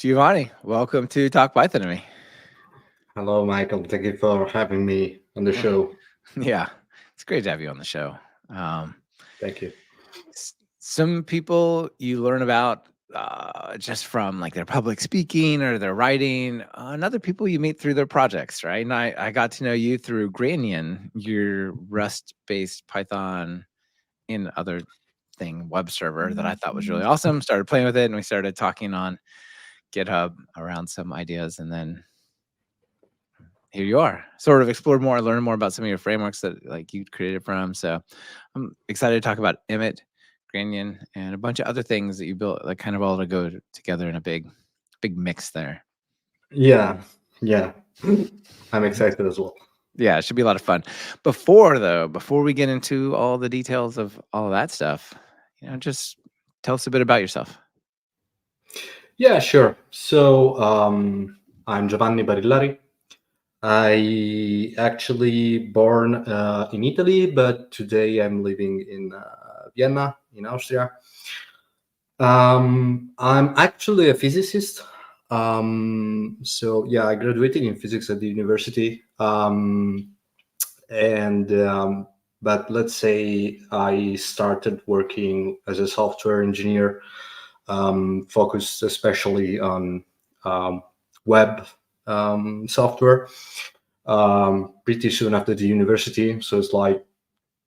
Giovanni, welcome to Talk Python to me. Hello, Michael. Thank you for having me on the show. Yeah, it's great to have you on the show. Um, Thank you. some people you learn about just from like their public speaking or their writing, and other people you meet through their projects, right? And I got to know you through Granian, your Rust-based Python in other thing web server that I thought was really awesome. Started playing with it, and we started talking on GitHub around some ideas, and then here you are. Sort of explore more, learn more about some of your frameworks that like you created from. So I'm excited to talk about Emit, Granian, and a bunch of other things that you built, like kind of all to go together in a big mix there. Yeah, I'm excited as well. Yeah, it should be a lot of fun. Before we get into all the details of all of that stuff, just tell us a bit about yourself. Yeah, sure. So I'm Giovanni Barillari. I actually born in Italy, but today I'm living in Vienna, in Austria. I'm actually a physicist. So yeah, I graduated in physics at the university. But let's say I started working as a software engineer, focused especially on web software, pretty soon after the university. So it's like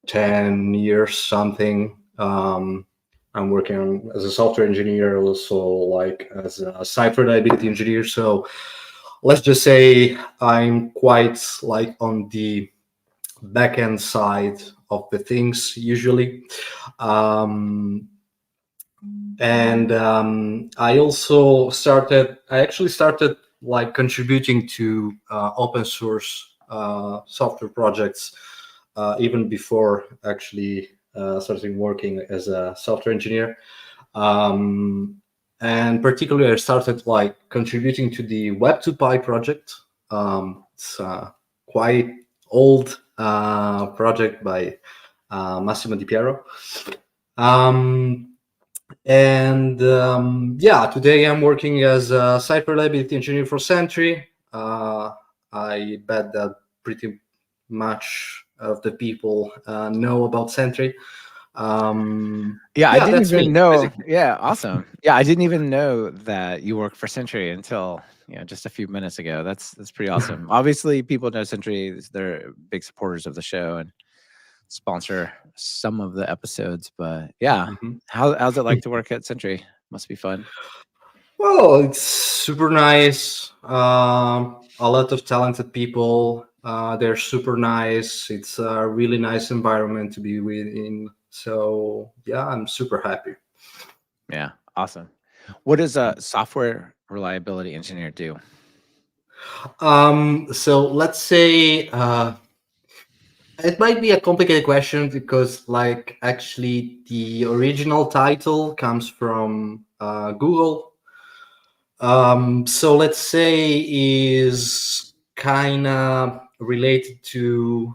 10 years something. I'm working as a software engineer, also like as a site reliability engineer. So let's just say I'm quite like on the backend side of the things usually. I actually started like contributing to open source software projects even before actually starting working as a software engineer. And particularly I started like contributing to the Web2Py project. It's a quite old project by Massimo Di Piero. Today I'm working as a site reliability engineer for Sentry. I bet that pretty much of the people know about Sentry. I didn't even know. Basically. Yeah, awesome. Yeah, I didn't even know that you work for Sentry until just a few minutes ago. That's pretty awesome. Obviously, people know Sentry; they're big supporters of the show and sponsor some of the episodes. But yeah, how's it like to work at Sentry? Must be fun. Well, it's super nice. A lot of talented people. They're super nice. It's a really nice environment to be within. So yeah, I'm super happy. Yeah, awesome. What does a software reliability engineer do? So let's say it might be a complicated question because, like, actually, the original title comes from Google. So let's say is kind of related to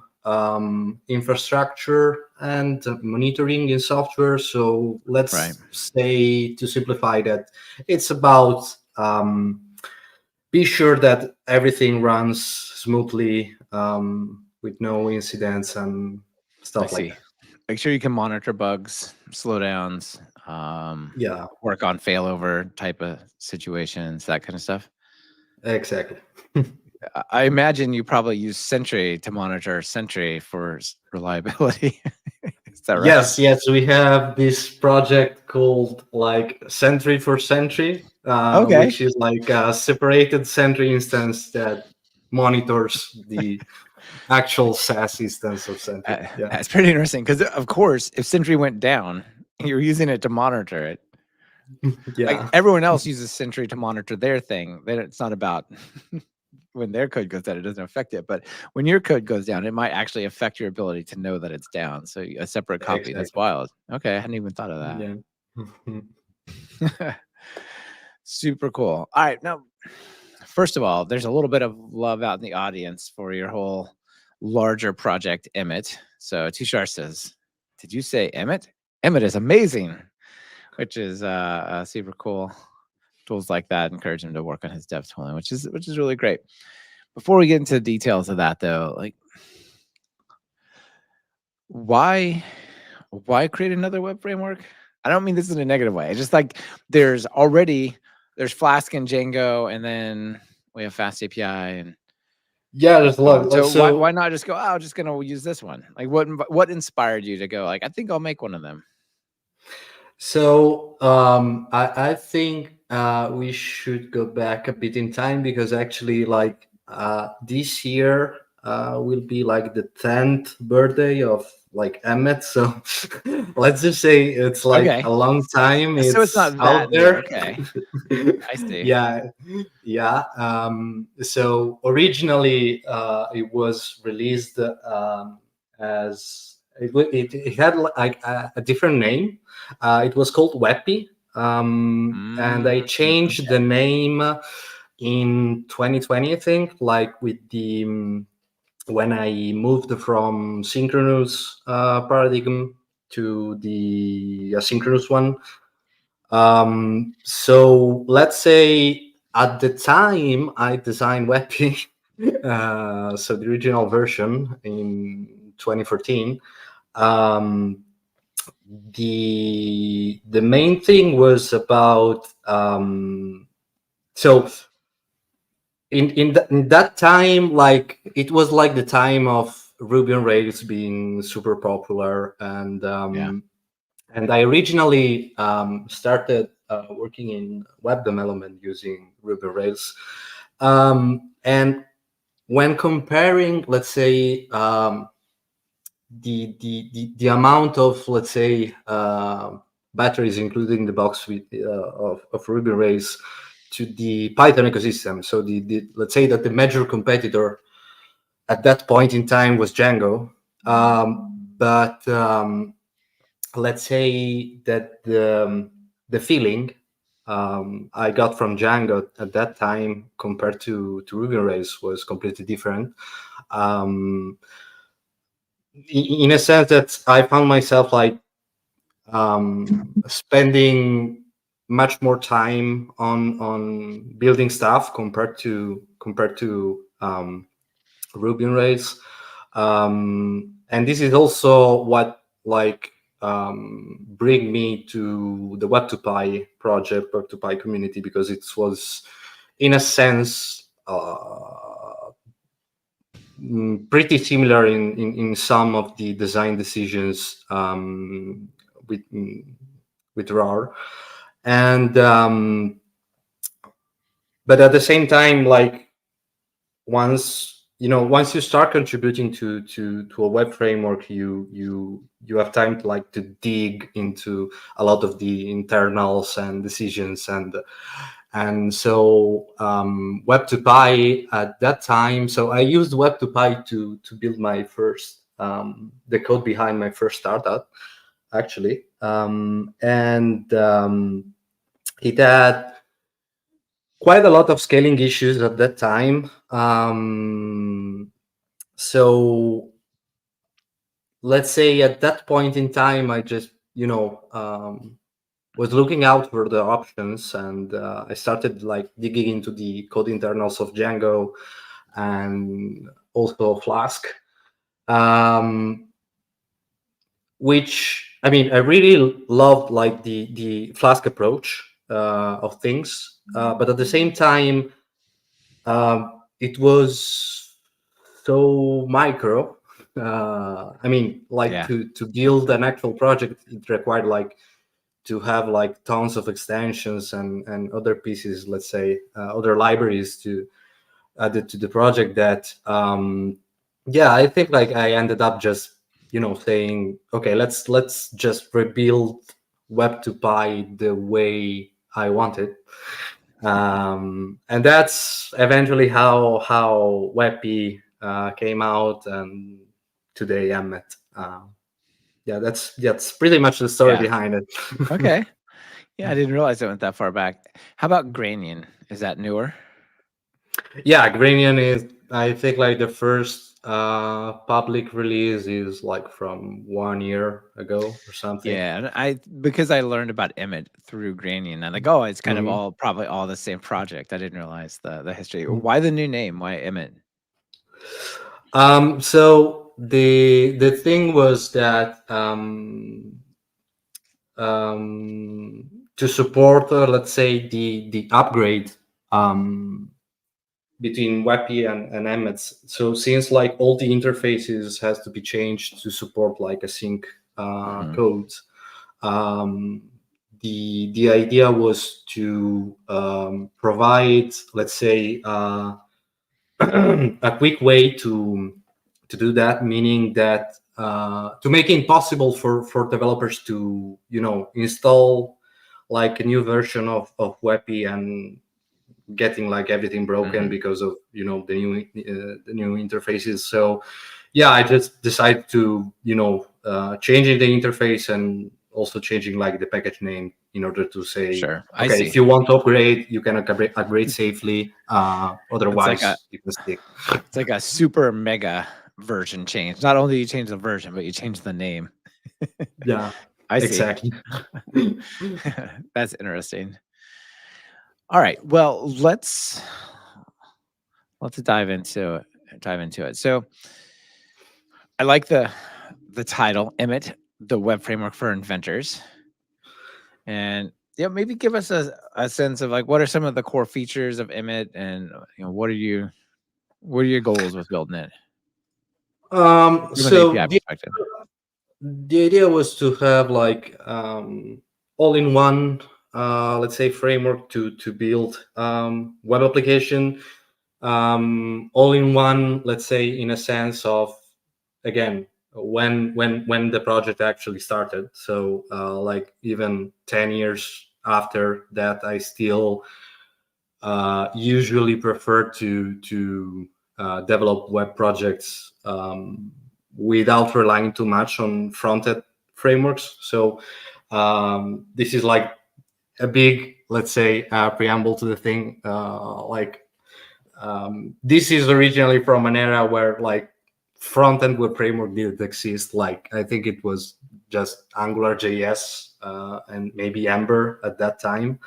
infrastructure and monitoring in software. So let's say, to simplify that, it's about be sure that everything runs smoothly with no incidents and stuff like that. Make sure you can monitor bugs, slowdowns, work on failover type of situations, that kind of stuff. Exactly. I imagine you probably use Sentry to monitor Sentry for reliability. Is that right? Yes. We have this project called like Sentry for Sentry, which is like a separated Sentry instance that monitors the actual SaaS instance of Sentry. That's pretty interesting because, of course, if Sentry went down, you're using it to monitor it. Like everyone else uses Sentry to monitor their thing. Then it's not about when their code goes down, it doesn't affect it. But when your code goes down, it might actually affect your ability to know that it's down. So a separate copy. Exactly. That's wild. Okay, I hadn't even thought of that. Yeah. Super cool. All right, now, first of all, there's a little bit of love out in the audience for your whole larger project, Emit. So Tushar says, "Did you say Emit? Emit is amazing," which is super cool. tools like that. Encourage him to work on his dev tooling, which is really great. Before we get into the details of that, though, like why create another web framework? I don't mean this in a negative way. It's just like there's Flask and Django, and then we have FastAPI, and Yeah, there's a lot. so So why not just go? Oh, I'm just gonna use this one. Like, what inspired you to go? Like, I think I'll make one of them. I think we should go back a bit in time, because actually, like this year will be like the 10th birthday of like Emmett. So let's just say it's like Okay, a long time. so it's It's not out that new. there. Okay, I see. Yeah, yeah. So originally, it was released as it had like a different name. It was called WebP, and I changed the Okay. name in 2020, I think, like with the when I moved from synchronous paradigm to the asynchronous one. So let's say at the time I designed WebP, so the original version in 2014. Um, the main thing was about so in that time, like it was like the time of Ruby on Rails being super popular, Yeah. and I originally started working in web development using Ruby on Rails, and when comparing, let's say, the amount of, let's say, batteries included in the box with of Ruby on Rails to the Python ecosystem. So the let's say that the major competitor at that point in time was Django, but let's say that the feeling I got from Django at that time compared to Ruby on Rails was completely different. Um, in a sense that I found myself like spending much more time on building stuff compared to Ruby on Rails, and this is also what like bring me to the Web2Py project, Web2Py community, because it was in a sense pretty similar in some of the design decisions with with RAR, and but at the same time, like once you start contributing to a web framework, you have time to like to dig into a lot of the internals and decisions, and so Web2Py at that time. So I used Web2Py to build my first the code behind my first startup, actually, and it had quite a lot of scaling issues at that time. So let's say at that point in time, I just was looking out for the options, and I started like digging into the code internals of Django and also Flask, which I mean I really loved like the Flask approach of things, but at the same time it was so micro. I mean, like Yeah. to build an actual project, it required like to have like tons of extensions and other pieces, let's say other libraries to add to the project. That yeah, I think like I ended up just saying, okay, let's just rebuild Web2Py the way I want it, and that's eventually how WebP came out, and today Emmet. Yeah, that's pretty much the story Yeah. behind it. Okay. Yeah, I didn't realize it went that far back. How about Granian? Is that newer? Yeah, Granian is, I think, like the first Public release is like from 1 year ago or something. Yeah, and because I learned about Emmett through Granian, and like, oh, it's kind of Mhm. probably all the same project. I didn't realize the history. Mhm. Why the new name? Why Emmett? So the thing was that to support, let's say, the upgrade um, between WebP and Emmet. So since like all the interfaces has to be changed to support like async Hmm. code, um, the idea was to provide, let's say, a quick way to do that, meaning that to make it possible for developers to install like a new version of WebP and getting like everything broken Hmm. because of the new interfaces. So yeah, I just decided to changing the interface and also changing like the package name in order to say, Sure, I okay, if see. you want to upgrade, you can upgrade safely. It's like a Otherwise, you can stick. it's like a super mega version change. Not only you change the version, but you change the name. Yeah, I see. exactly. That's interesting. All right. Well, let's dive into it. So I like the title, Emmet, the web framework for inventors. And yeah, maybe give us a sense of like what are some of the core features of Emmet, and what are your goals with building it from an So API perspective? the idea was to have like all-in-one, let's say, framework to build web application, all-in-one, let's say, in a sense of, again, when the project actually started. So like even 10 years after that, I still usually prefer to develop web projects without relying too much on front-end frameworks. So this is like a big, let's say, preamble to the thing. This is originally from an era where like front-end web framework didn't exist. Like I think it was just Angular JS and maybe Ember at that time.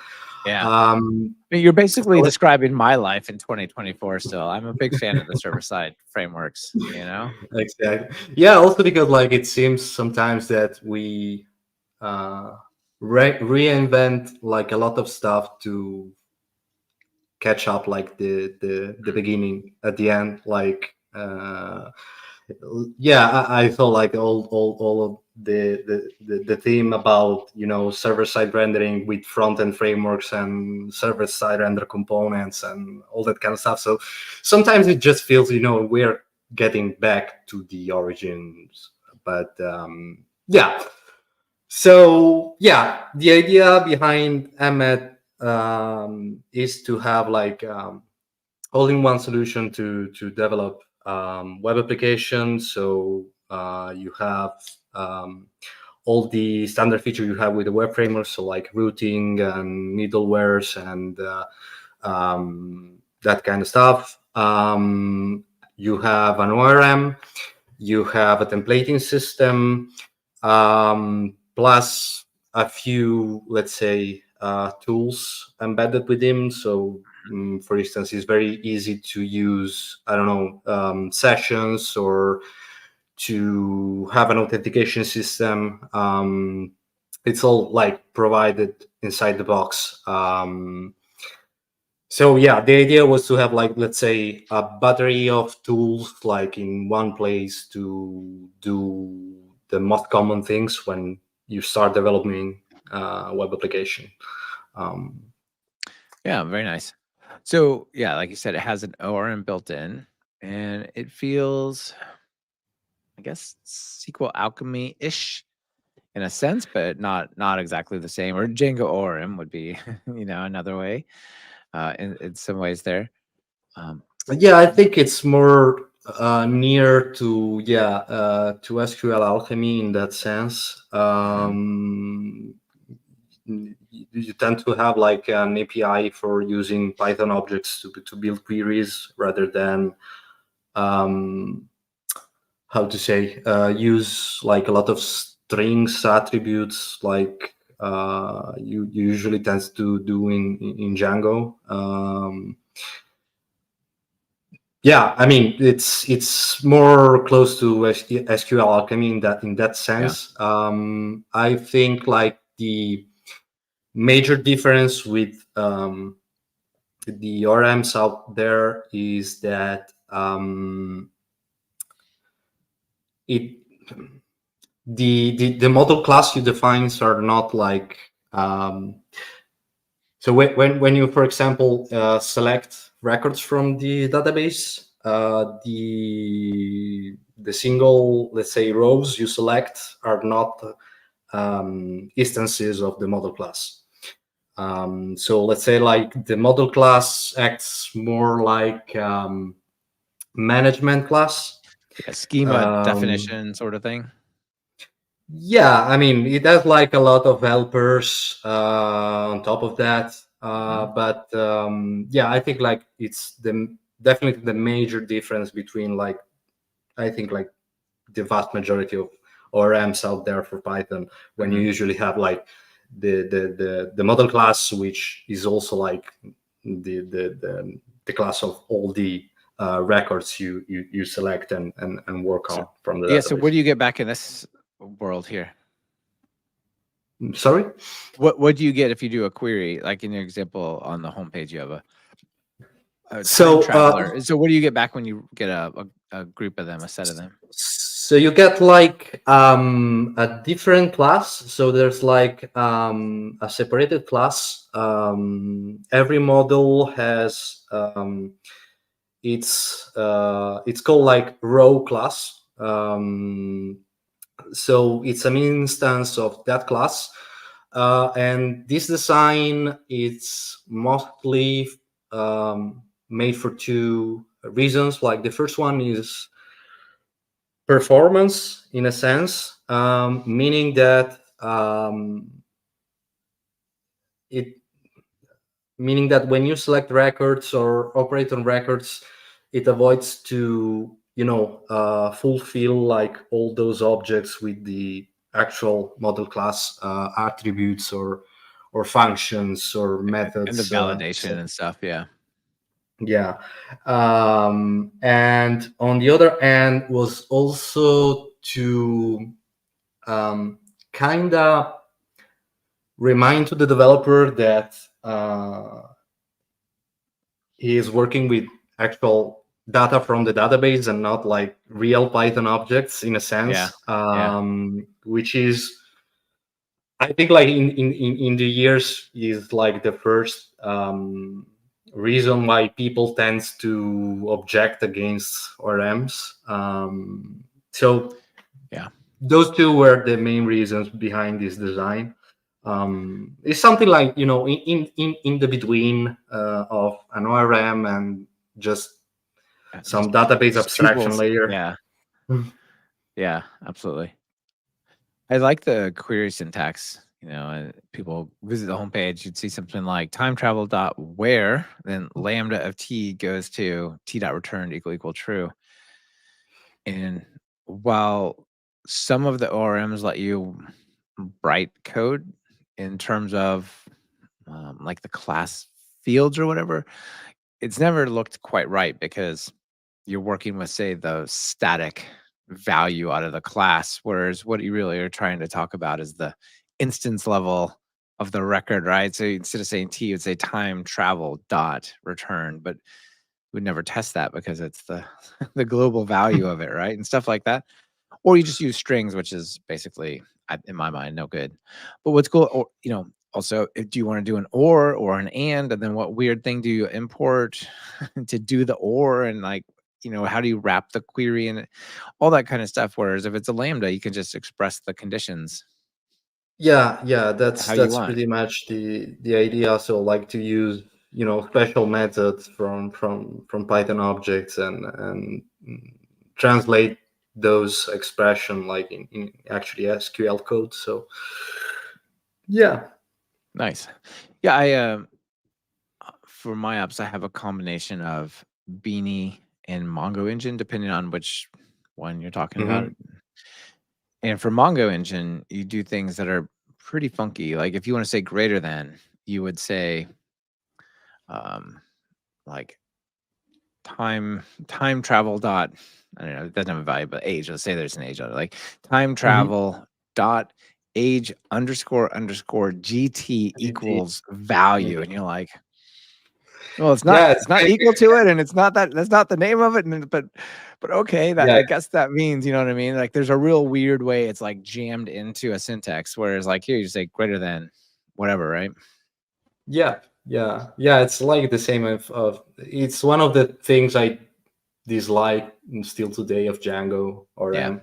Yeah. Um, I mean, you're basically so describing my life in 2024 still. I'm a big fan of the server side frameworks, you know? exactly. Yeah, also because like it seems sometimes that we uh, reinvent like a lot of stuff to catch up like the beginning at the end. Like yeah, I felt like all of the theme about server side rendering with front end frameworks and server side render components and all that kind of stuff. So sometimes it just feels we're getting back to the origins, but yeah. So yeah, the idea behind Emmet is to have like all-in-one solution to develop web applications. So you have um, all the standard features you have with the web framework, so like routing and middlewares and that kind of stuff. You have an ORM, you have a templating system, plus a few, let's say, tools embedded with him. So, for instance, it's very easy to use, I don't know, sessions or to have an authentication system. It's all like provided inside the box. So yeah, the idea was to have like, let's say, a battery of tools like in one place to do the most common things when you start developing web application. Um, Yeah, very nice. So, yeah, like you said, it has an ORM built in, and it feels, I guess, SQL Alchemy-ish in a sense, but not exactly the same. Or Django ORM would be, another way, in some ways there. Um, yeah, I think it's more near to to SQL Alchemy in that sense. mhm. You tend to have like an API for using Python objects to build queries rather than how to say, use like a lot of strings attributes, like you usually tends to do in Django. Yeah, I mean it's more close to SQL alchemy in that sense. I think like the major difference with the RMs out there is that it the model class you defines are not like so when you, for example, select records from the database, the single, let's say, rows you select are not instances of the model class. So let's say like the model class acts more like management class. Yeah, schema definition sort of thing. Yeah, I mean, it has like a lot of helpers on top of that. But yeah, I think like it's definitely the major difference between like, I think like the vast majority of ORMs out there for Python, when you usually have like the model class, which is also like the class of all the records you select and work on from the Yeah. database. So what do you get back in this world here? Sorry? What do you get if you do a query? Like in your example on the homepage, you have a time So, traveler. So what do you get back when you get a group of them, a set of them? So you get like a different class. So there's like a separated class. Every model has it's called like row class. So it's an instance of that class. And this design is mostly made for two reasons. Like the first one is performance, in a sense, meaning that when you select records or operate on records, it avoids to fulfill like all those objects with the actual model class attributes or functions or methods And the validation and stuff. Yeah. Yeah. And on the other hand was also to kind of remind to the developer that he is working with actual data from the database and not like real Python objects, in a sense. Which is, I think, like in the years is like the first reason why people tends to object against ORMs. So yeah, those two were the main reasons behind this design. It's something like in the between of an ORM and just some database abstraction tuples. layer. Yeah. Yeah, absolutely. I like the query syntax. People visit the homepage, you'd see something like time travel dot where, then lambda of t goes to t dot returned equal true. And while some of the ORMs let you write code in terms of like the class fields or whatever, it's never looked quite right because you're working with, say, the static value out of the class, whereas what you really are trying to talk about is the instance level of the record, right? So instead of saying T, you'd say time travel dot return, but we'd never test that because it's the the global value of it, right? And stuff like that. Or you just use strings, which is basically, in my mind, no good. But what's cool, or also, do you want to do an or an and then what weird thing do you import to do the or, and like, how do you wrap the query and all that kind of stuff? Whereas if it's a lambda, you can just express the conditions Yeah, that's how you want. pretty much the idea. So like to use special methods from Python objects and translate those expression like in actually SQL code. So yeah. Nice. Yeah, I for my apps, I have a combination of Beanie and Mongo Engine, depending on which when you're talking about it. And for Mongo engine, you do things that are pretty funky. Like if you want to say greater than, you would say like time travel dot, I don't know, it doesn't have a value, but age. Let's say there's an age on it. Like time travel dot age underscore GT equals value. And you're like, well, it's not equal to it, and it's not that's not the name of it, but okay, that I guess that means, you know what I mean? Like there's a real weird way it's like jammed into a syntax, whereas like here you say greater than whatever, right? Yeah. It's like the same of it's one of the things I dislike still today of Django or in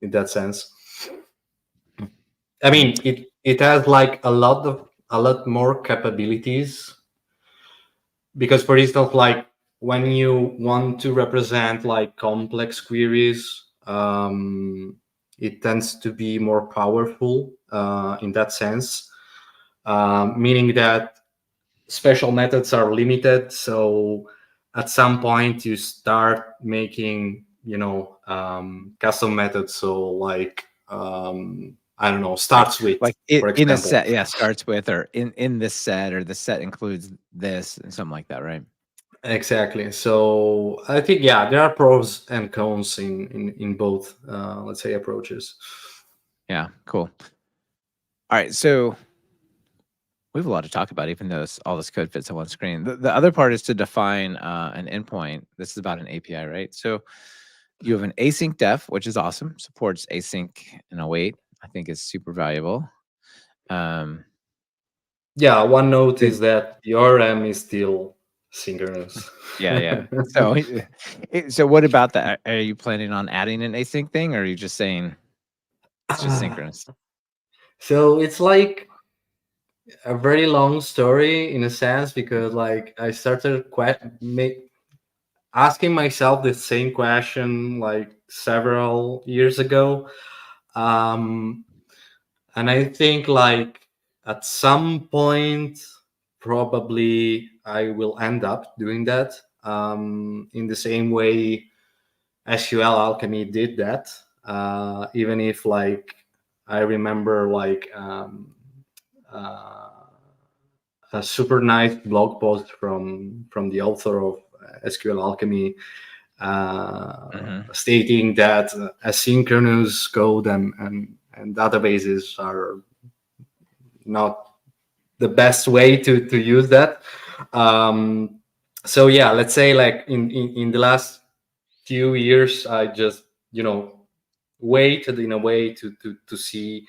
that sense. I mean, it has like a lot more capabilities, because for instance, like when you want to represent like complex queries, it tends to be more powerful in that sense, meaning that special methods are limited. So at some point you start making, custom methods. So like, I don't know, starts with, like for in a example. set, starts with, or in this set, or the set includes this and something like that, right? Exactly. So I think, there are pros and cons in both, let's say, approaches. Yeah, cool. All right, so we have a lot to talk about, even though all this code fits on one screen. The other part is to define an endpoint. This is about an API, right? So you have an async def, which is awesome. Supports async and await. I think is super valuable. One note is that the RM is still synchronous. So what about that? Are you planning on adding an async thing, or are you just saying it's just synchronous? So it's like a very long story in a sense, because like I started asking myself the same question like several years ago, and I think like at some point probably I will end up doing that, in the same way SQL Alchemy did that, even if like I remember like a super nice blog post from the author of SQL Alchemy, stating that asynchronous code and databases are not the best way to use that. So let's say like in the last few years, I just waited in a way to see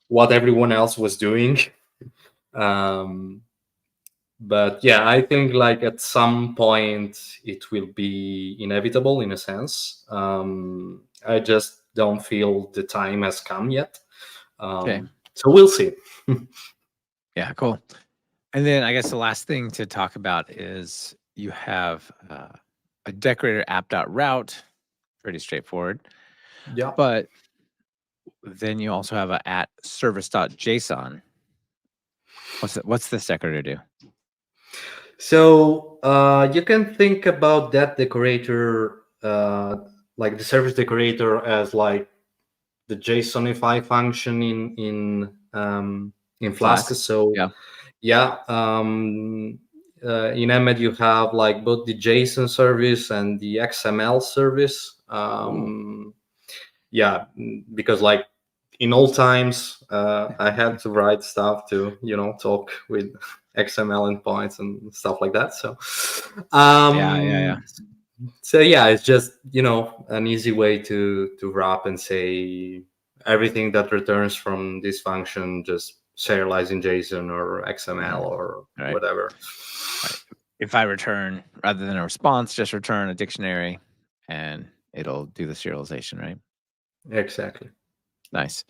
what everyone else was doing. But I think like at some point it will be inevitable in a sense. I just don't feel the time has come yet. Okay. So we'll see. Yeah, cool. And then I guess the last thing to talk about is you have a decorator app.route, pretty straightforward. Yeah. But then you also have a at service.json. What's this decorator do? So you can think about that decorator, like the service decorator, as like the JSONify function in Flask. So in Emmet you have like both the JSON service and the XML service. Because like in old times, I had to write stuff to talk with XML endpoints and stuff like that. So So it's just an easy way to wrap and say everything that returns from this function just serialize in JSON or XML or whatever. Right. If I return, rather than a response, just return a dictionary and it'll do the serialization, right? Exactly. Nice.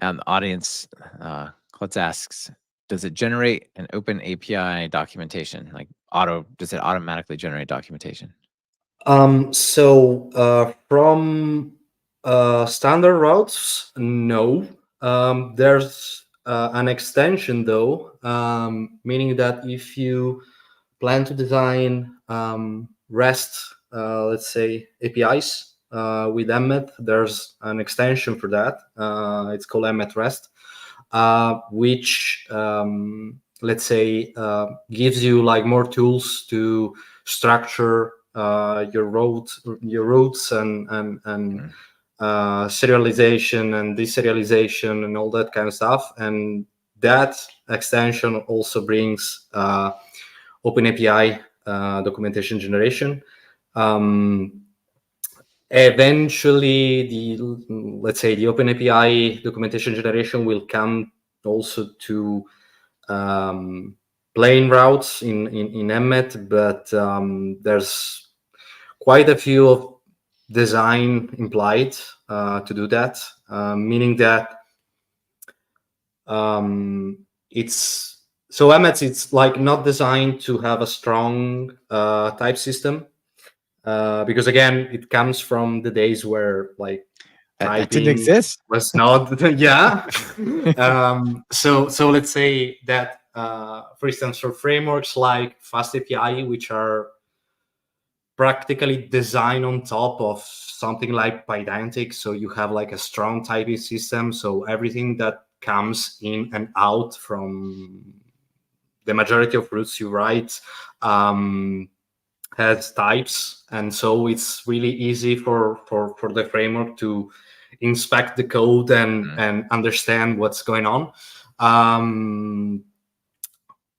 And the audience, Klutz asks, does it generate an open API documentation? Like does it automatically generate documentation? So from standard routes, no. There's an extension though, meaning that if you plan to design REST let's say, APIs with Emmett. There's an extension for that. It's called Emmett REST, which let's say gives you like more tools to structure your routes and serialization and deserialization and all that kind of stuff. And that extension also brings OpenAPI documentation generation. Eventually, let's say the OpenAPI documentation generation will come also to plain routes in Emmet, but there's quite a few of design implied to do that, meaning that it's like not designed to have a strong type system, because again, it comes from the days where like That didn't typing exist. was not yeah. So let's say that for instance, for frameworks like FastAPI, which are practically designed on top of something like Pydantic, so you have like a strong typing system, so everything that comes in and out from the majority of routes you write has types, and so it's really easy for the framework to inspect the code and understand what's going on.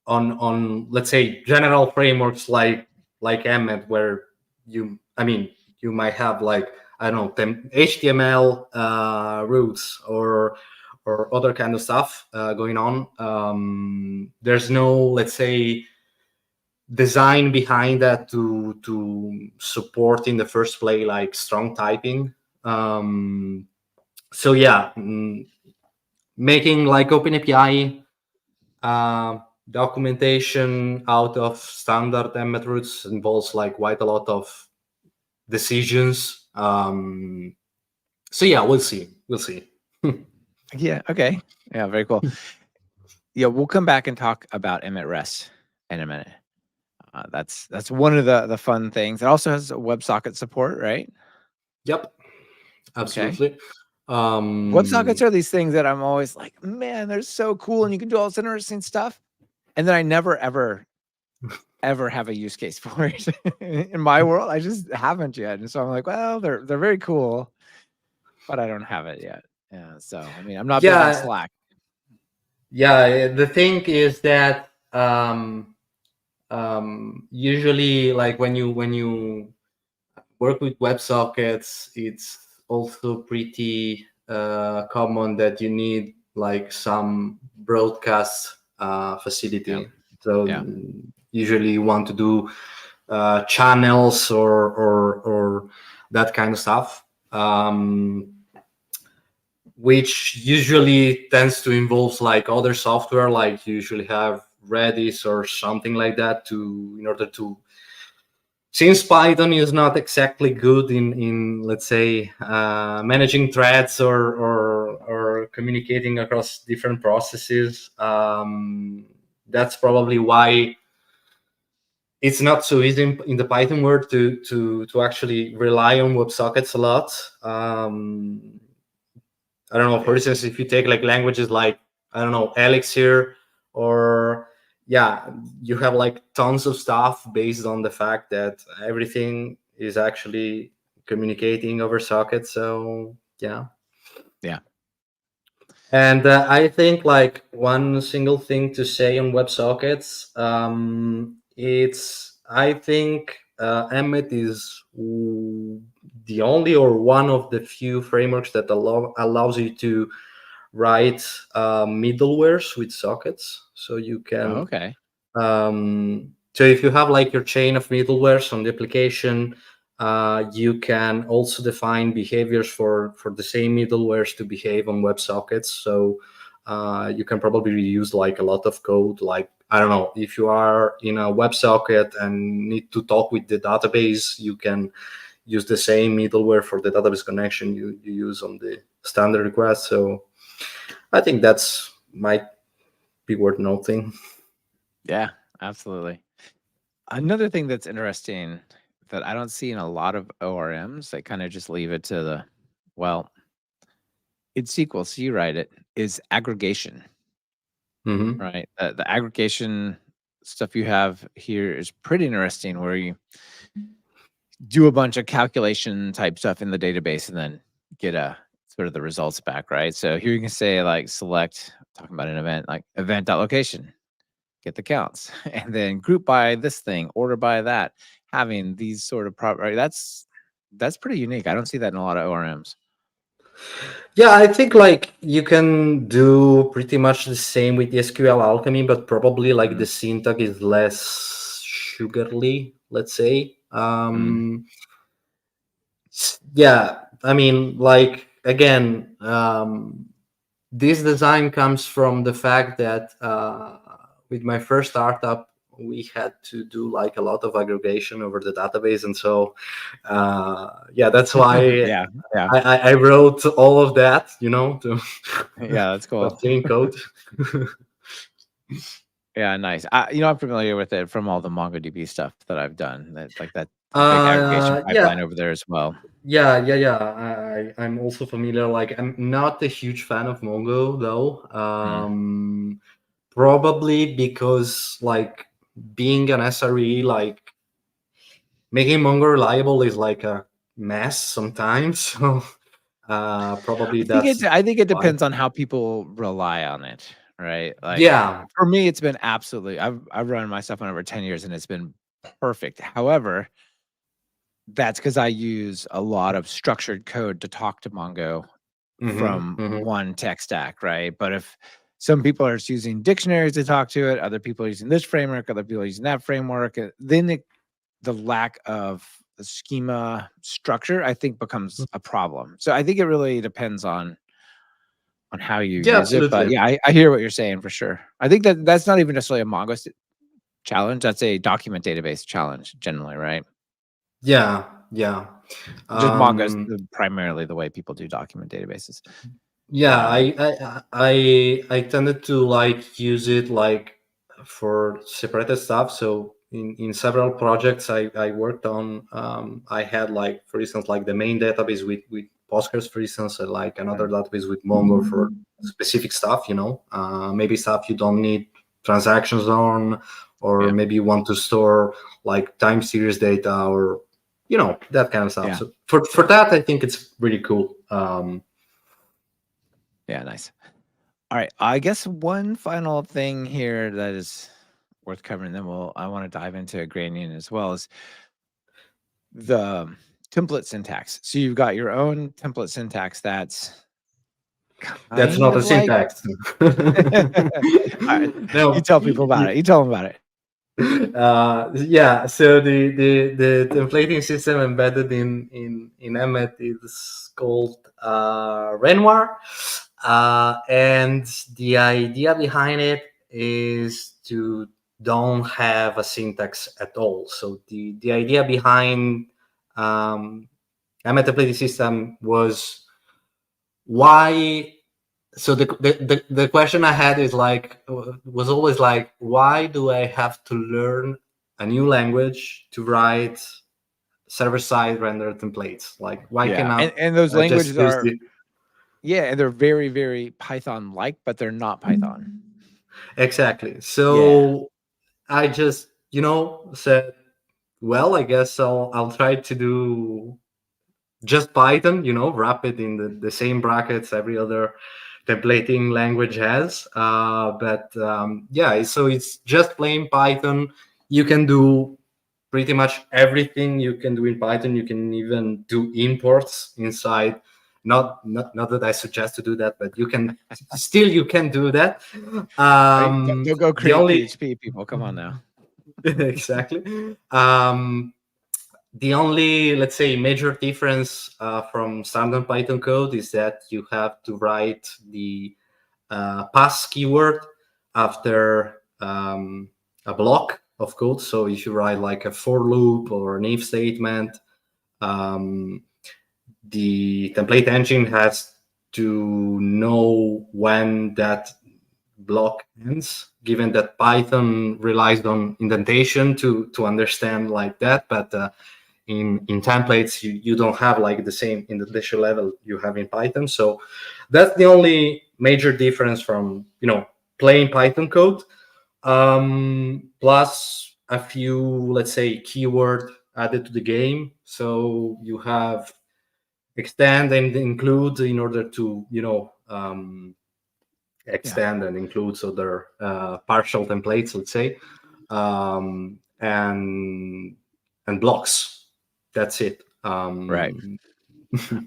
On let's say general frameworks like Emmet, where you might have like, I don't know, HTML routes or other kind of stuff going on. There's no, let's say, design behind that to support in the first place like strong typing. So yeah, making like OpenAPI documentation out of standard Emmet routes involves like quite a lot of decisions. So yeah, we'll see. Yeah. Okay. Yeah. Very cool. Yeah, we'll come back and talk about Emmet REST in a minute. That's one of the fun things. It also has WebSocket support, right? Yep, absolutely. Okay. WebSockets are these things that I'm always like, man, they're so cool, and you can do all this interesting stuff. And then I never, ever have a use case for it in my world. I just haven't yet. And so I'm like, well, they're very cool, but I don't have it yet. Yeah. So I mean, I'm not building Slack. Yeah, the thing is that usually, like when you work with WebSockets, it's also pretty common that you need like some broadcast facility. Yeah. So usually you want to do channels or that kind of stuff, which usually tends to involve like other software, like you usually have Redis or something like that in order to, since Python is not exactly good in let's say managing threads or communicating across different processes. That's probably why it's not so easy in the Python world to actually rely on WebSockets a lot. I don't know, for instance, if you take like languages like, I don't know, Elixir, or you have like tons of stuff based on the fact that everything is actually communicating over sockets. So yeah. And I think like one single thing to say on WebSockets, I think Emmet is the only or one of the few frameworks that allows you to write middlewares with sockets. So you can so if you have like your chain of middlewares on the application, you can also define behaviors for the same middlewares to behave on WebSockets. So you can probably reuse like a lot of code. Like, I don't know, if you are in a WebSocket and need to talk with the database, you can use the same middleware for the database connection you use on the standard request. So I think that's might be worth noting. Yeah, absolutely. Another thing that's interesting that I don't see in a lot of ORMs. They kind of just leave it to the, well, it's SQL, so you write it, is aggregation, Mm-hmm. right? The aggregation stuff you have here is pretty interesting, where you do a bunch of calculation type stuff in the database and then get a sort of the results back, right? So here you can say like select, talking about an event, like event.location, get the counts, and then group by this thing, order by that, having these sort of right? That's pretty unique. I don't see that in a lot of ORMs. Yeah, I think like you can do pretty much the same with the SQL Alchemy, but probably like the syntax is less sugarly, let's say. Yeah, I mean, like again, this design comes from the fact that with my first startup, we had to do like a lot of aggregation over the database, and so yeah, that's why Yeah, yeah, I wrote all of that, you know, to yeah. That's cool. clean code. Yeah, nice. I'm familiar with it from all the MongoDB stuff that I've done. That like that a big aggregation pipeline Yeah, over there as well. I'm also familiar. Like, I'm not a huge fan of Mongo though. Probably because like being an SRE, like making Mongo reliable is like a mess sometimes. So probably that's I think it why. depends on how people rely on it, right? Like Yeah. for me, it's been absolutely. I've run my stuff on over 10 years, and it's been perfect. However, that's because I use a lot of structured code to talk to Mongo from one tech stack, right? But if some people are just using dictionaries to talk to it, other people are using this framework, other people are using that framework, then the lack of the schema structure, I think, becomes a problem. So I think it really depends on how you Yeah, use it. But absolutely. yeah, I hear what you're saying for sure. I think that's not even necessarily a Mongo challenge. That's a document database challenge generally, right? Yeah. Just Mongo's primarily the way people do document databases. Yeah, I tended to like use it like for separated stuff. So in several projects I worked on, I had like, for instance, like the main database with Postgres, for instance, and like another database with Mongo for specific stuff. Maybe stuff you don't need transactions on, or maybe you want to store like time series data, or that kind of stuff. Yeah. So for that, I think it's really cool. Yeah, nice. All right. I guess one final thing here that is worth covering, then I want to dive into Granian as well, is the template syntax. So you've got your own template syntax that's That's kind not a of like syntax. all right, you No. tell people about it. You tell them about it. Yeah. So the templating system embedded in Emmet is called Renoir, and the idea behind it is to don't have a syntax at all. So the idea behind Emmet templating system was why. So the question I had is like, was always like, why do I have to learn a new language to write server-side render templates? Like, why Yeah, cannot and those I just languages use are the and they're very, very Python-like, but they're not Python. exactly? Yeah. So I just said, well, I guess I'll try to do just Python, wrap it in the same brackets every other templating language has. But yeah, so it's just plain Python. You can do pretty much everything you can do in Python. You can even do imports inside. Not that I suggest to do that, but you can do that. Don't go The create only PHP, people. Come on now. exactly. The only, let's say, major difference from standard Python code is that you have to write the pass keyword after a block of code. So if you write like a for loop or an if statement, the template engine has to know when that block ends, given that Python relies on indentation to understand like that. But in templates, you don't have like the same indentation level you have in Python. So that's the only major difference from plain Python code, plus a few, let's say, keyword added to the game. So you have extend and include in order to extend and include other partial templates, let's say, and blocks. That's it. Right.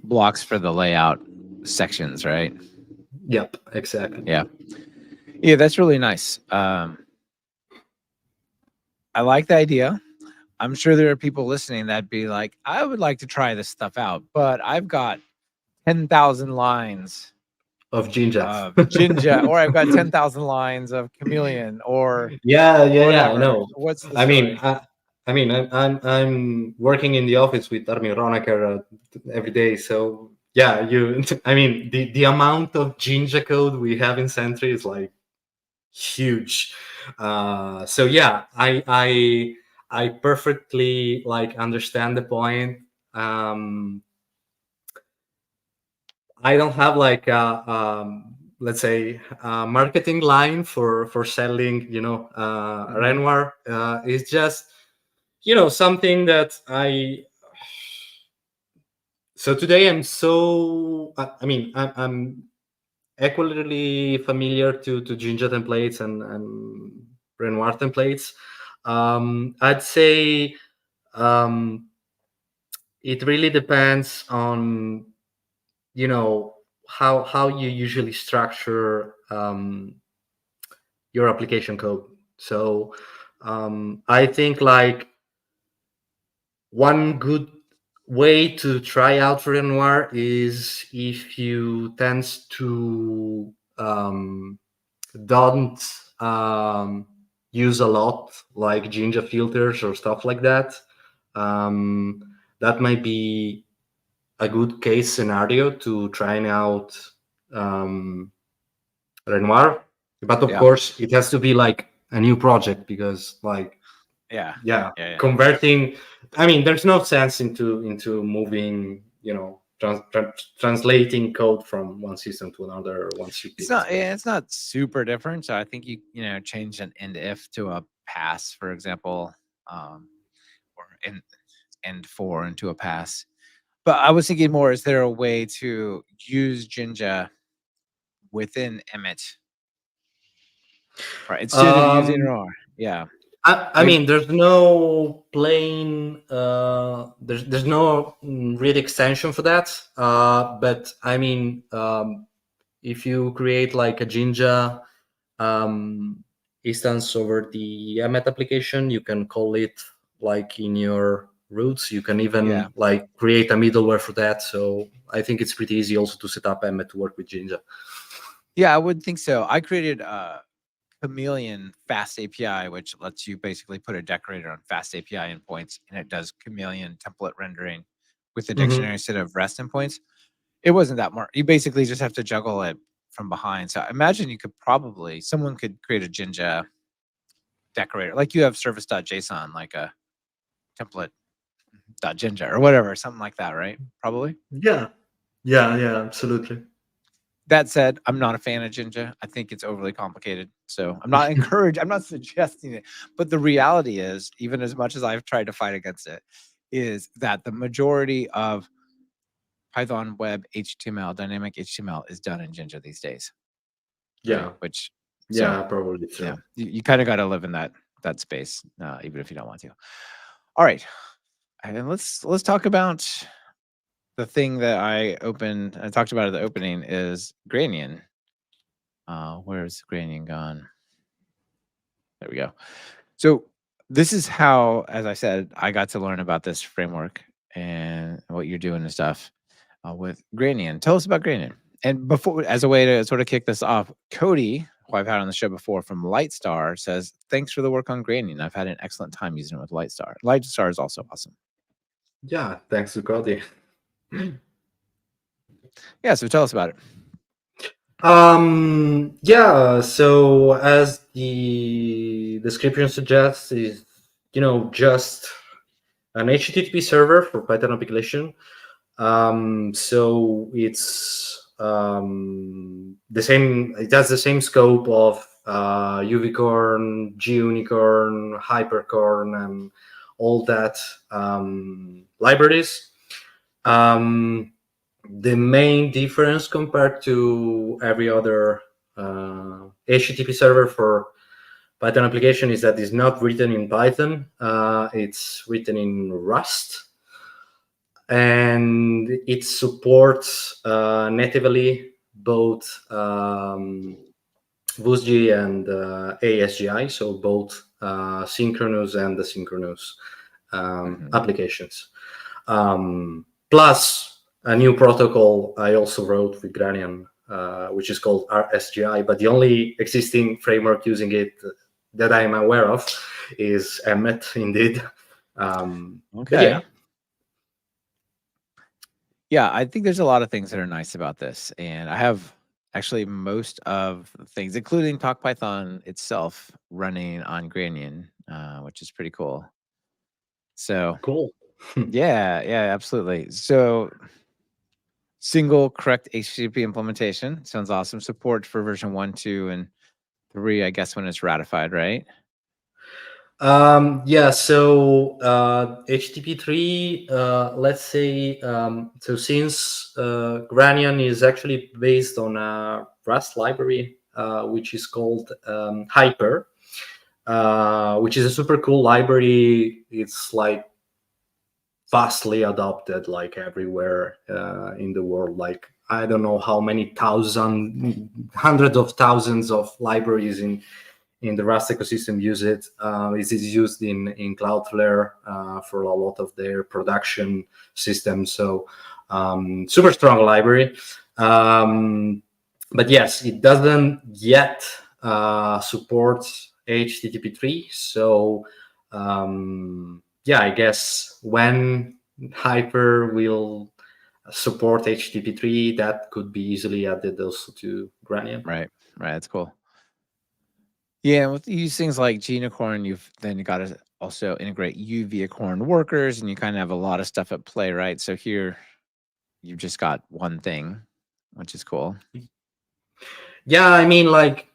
Blocks for the layout sections, right? Yep, exactly. Yeah, that's really nice. I like the idea. I'm sure there are people listening that'd be like, I would like to try this stuff out, but I've got 10,000 lines of Jinja, or I've got 10,000 lines of Chameleon, or yeah, whatever. I know. What's the story? I'm working in the office with Armin Ronacher every day, so yeah, the amount of Jinja code we have in Sentry is like huge. So yeah, I perfectly like understand the point. I don't have like a let's say a marketing line for selling Renoir. It's just something that so today I'm equally familiar to Jinja templates and Renoir templates. I'd say it really depends on how you usually structure your application code. So I think like one good way to try out Renoir is if you tend to don't use a lot like Jinja filters or stuff like that. That might be a good case scenario to trying out Renoir. But of course, it has to be like a new project because like converting. I mean, there's no sense into moving, translating code from one system to another once you pick. It's not super different. So I think you change an end if to a pass, for example, or end for into a pass. But I was thinking more: is there a way to use Jinja within Emit, right? Instead of using Renoir? Yeah. I mean, there's no plain, there's no real extension for that. But I mean, if you create like a Jinja instance over the Emmet application, you can call it like in your roots. You can even like create a middleware for that. So I think it's pretty easy also to set up Emmet to work with Jinja. Yeah, I would think so. I created Chameleon FastAPI, which lets you basically put a decorator on FastAPI endpoints, and it does Chameleon template rendering with the dictionary instead of REST endpoints. It wasn't that more. You basically just have to juggle it from behind. So I imagine you could someone could create a Jinja decorator, like you have service.json, like a template.jinja or whatever, something like that, right? Probably. Yeah, absolutely. That said, I'm not a fan of Jinja. I think it's overly complicated. So I'm not I'm not suggesting it. But the reality is, even as much as I've tried to fight against it, is that the majority of Python web HTML, dynamic HTML, is done in Jinja these days. Yeah. Right? Probably true. Yeah, you kind of got to live in that space, even if you don't want to. All right. And let's talk about the thing that I talked about at the opening is Granian. Where's Granian gone? There we go. So this is how, as I said, I got to learn about this framework and what you're doing and stuff with Granian. Tell us about Granian. And before, as a way to sort of kick this off, Cody, who I've had on the show before from Lightstar, says, thanks for the work on Granian. I've had an excellent time using it with Lightstar. Lightstar is also awesome. Yeah, thanks to Cody. Yeah, so tell us about it. Yeah, so as the description suggests, is just an HTTP server for Python application. So it's the same. It has the same scope of UVcorn, GUnicorn, Hypercorn, and all that libraries. The main difference compared to every other HTTP server for Python application is that it's not written in Python. It's written in Rust, and it supports natively both WSGI and ASGI, so both synchronous and asynchronous applications. Plus a new protocol I also wrote with Granian, which is called RSGI, but the only existing framework using it that I'm aware of is Emmett, indeed. Okay. Yeah, I think there's a lot of things that are nice about this, and I have actually most of the things, including TalkPython itself, running on Granian, which is pretty cool. So cool. yeah, absolutely. So single correct HTTP implementation sounds awesome. Support for version 1, 2, and 3, I guess, when it's ratified, right? Yeah, so HTTP 3, let's say, so since Granian is actually based on a Rust library, which is called Hyper, which is a super cool library. It's like vastly adopted like everywhere in the world. Like, I don't know how many hundreds of thousands of libraries in the Rust ecosystem use it. It is used in Cloudflare for a lot of their production systems. So super strong library. But yes, it doesn't yet support HTTP 3. So yeah, I guess when Hyper will support HTTP 3, that could be easily added also to Granian. Right. That's cool. Yeah, and with these things like GUnicorn, you've then got to also integrate UVcorn workers, and you kind of have a lot of stuff at play, right? So here, you've just got one thing, which is cool. Yeah, I mean, like,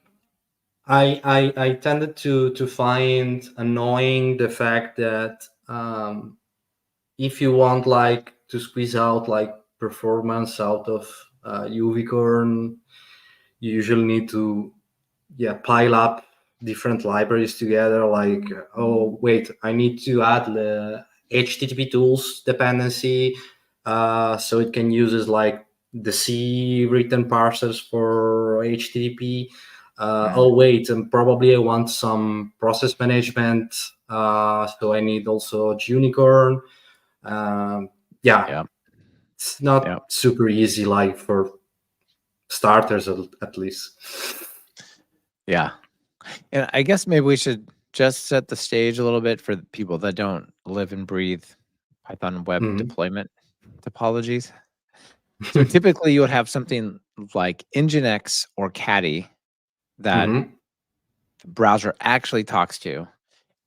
I tended to find annoying the fact that if you want like to squeeze out like performance out of UVcorn, you usually need to pile up different libraries together. Like, oh wait, I need to add the HTTP tools dependency, so it can use like the C written parsers for HTTP. Oh wait, and probably I want some process management, so I need also GUnicorn. It's not super easy, like for starters at least. Yeah. And I guess maybe we should just set the stage a little bit for the people that don't live and breathe Python web deployment topologies. So typically you would have something like Nginx or Caddy that the browser actually talks to.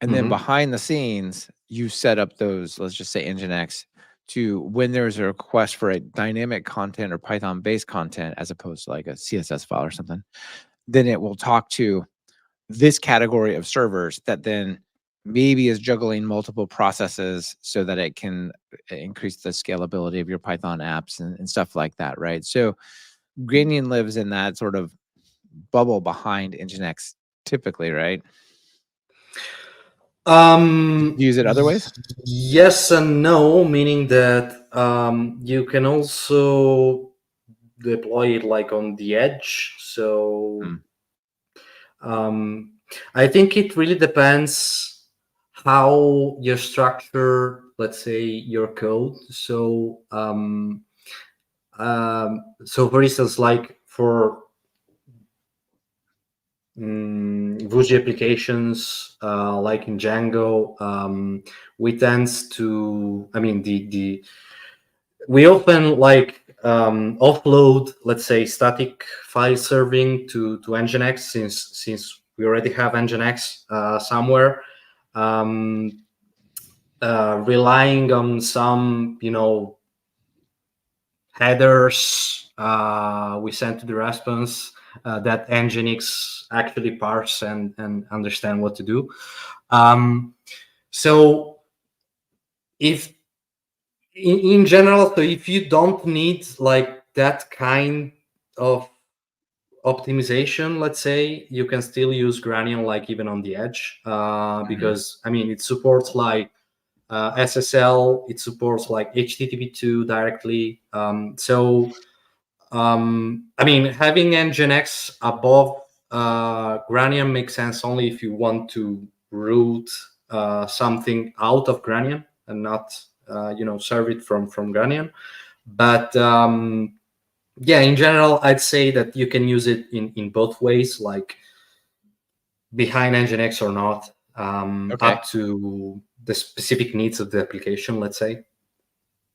And then behind the scenes, you set up those, let's just say Nginx, to when there's a request for a dynamic content or Python-based content, as opposed to like a CSS file or something, then it will talk to this category of servers that then maybe is juggling multiple processes so that it can increase the scalability of your Python apps and stuff like that, right? So Granian lives in that sort of bubble behind Nginx typically, right? Use it other ways? Yes and no, meaning that you can also deploy it like on the edge. So I think it really depends how you structure, let's say, your code. So so for instance, like for Vue applications, like in Django, we tend to, I mean, we often like offload, let's say, static file serving to Nginx, since we already have Nginx somewhere. relying on some, headers we send to the response that Nginx actually parse and understand what to do. So if in general, so if you don't need like that kind of optimization, let's say, you can still use Granian like even on the edge, because I mean it supports like SSL, it supports like HTTP2 directly. I mean, having Nginx above Granian makes sense only if you want to route something out of Granian and not serve it from Granian. But yeah, in general, I'd say that you can use it in both ways, like behind Nginx or not, Okay. up to the specific needs of the application, let's say.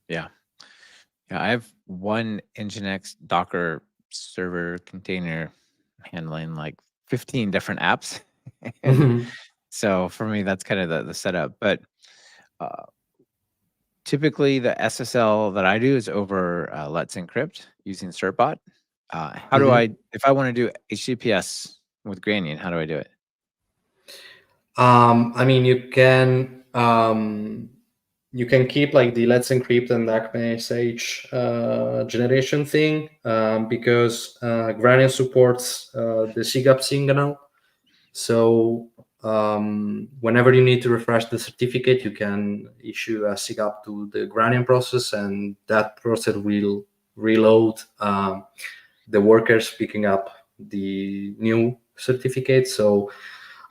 Yeah. Yeah, I have one Nginx Docker server container handling like 15 different apps. And Mhm. so for me, that's kind of the setup. But uh, typically, the SSL that I do is over Let's Encrypt using certbot. How do I, if I want to do HTTPS with Granian, how do I do it? I mean, you can keep like the Let's Encrypt and ACME-SH generation thing, because Granian supports the SIGAP signal. So whenever you need to refresh the certificate, you can issue a SIGAP to the Granian process, and that process will reload the workers picking up the new certificate. So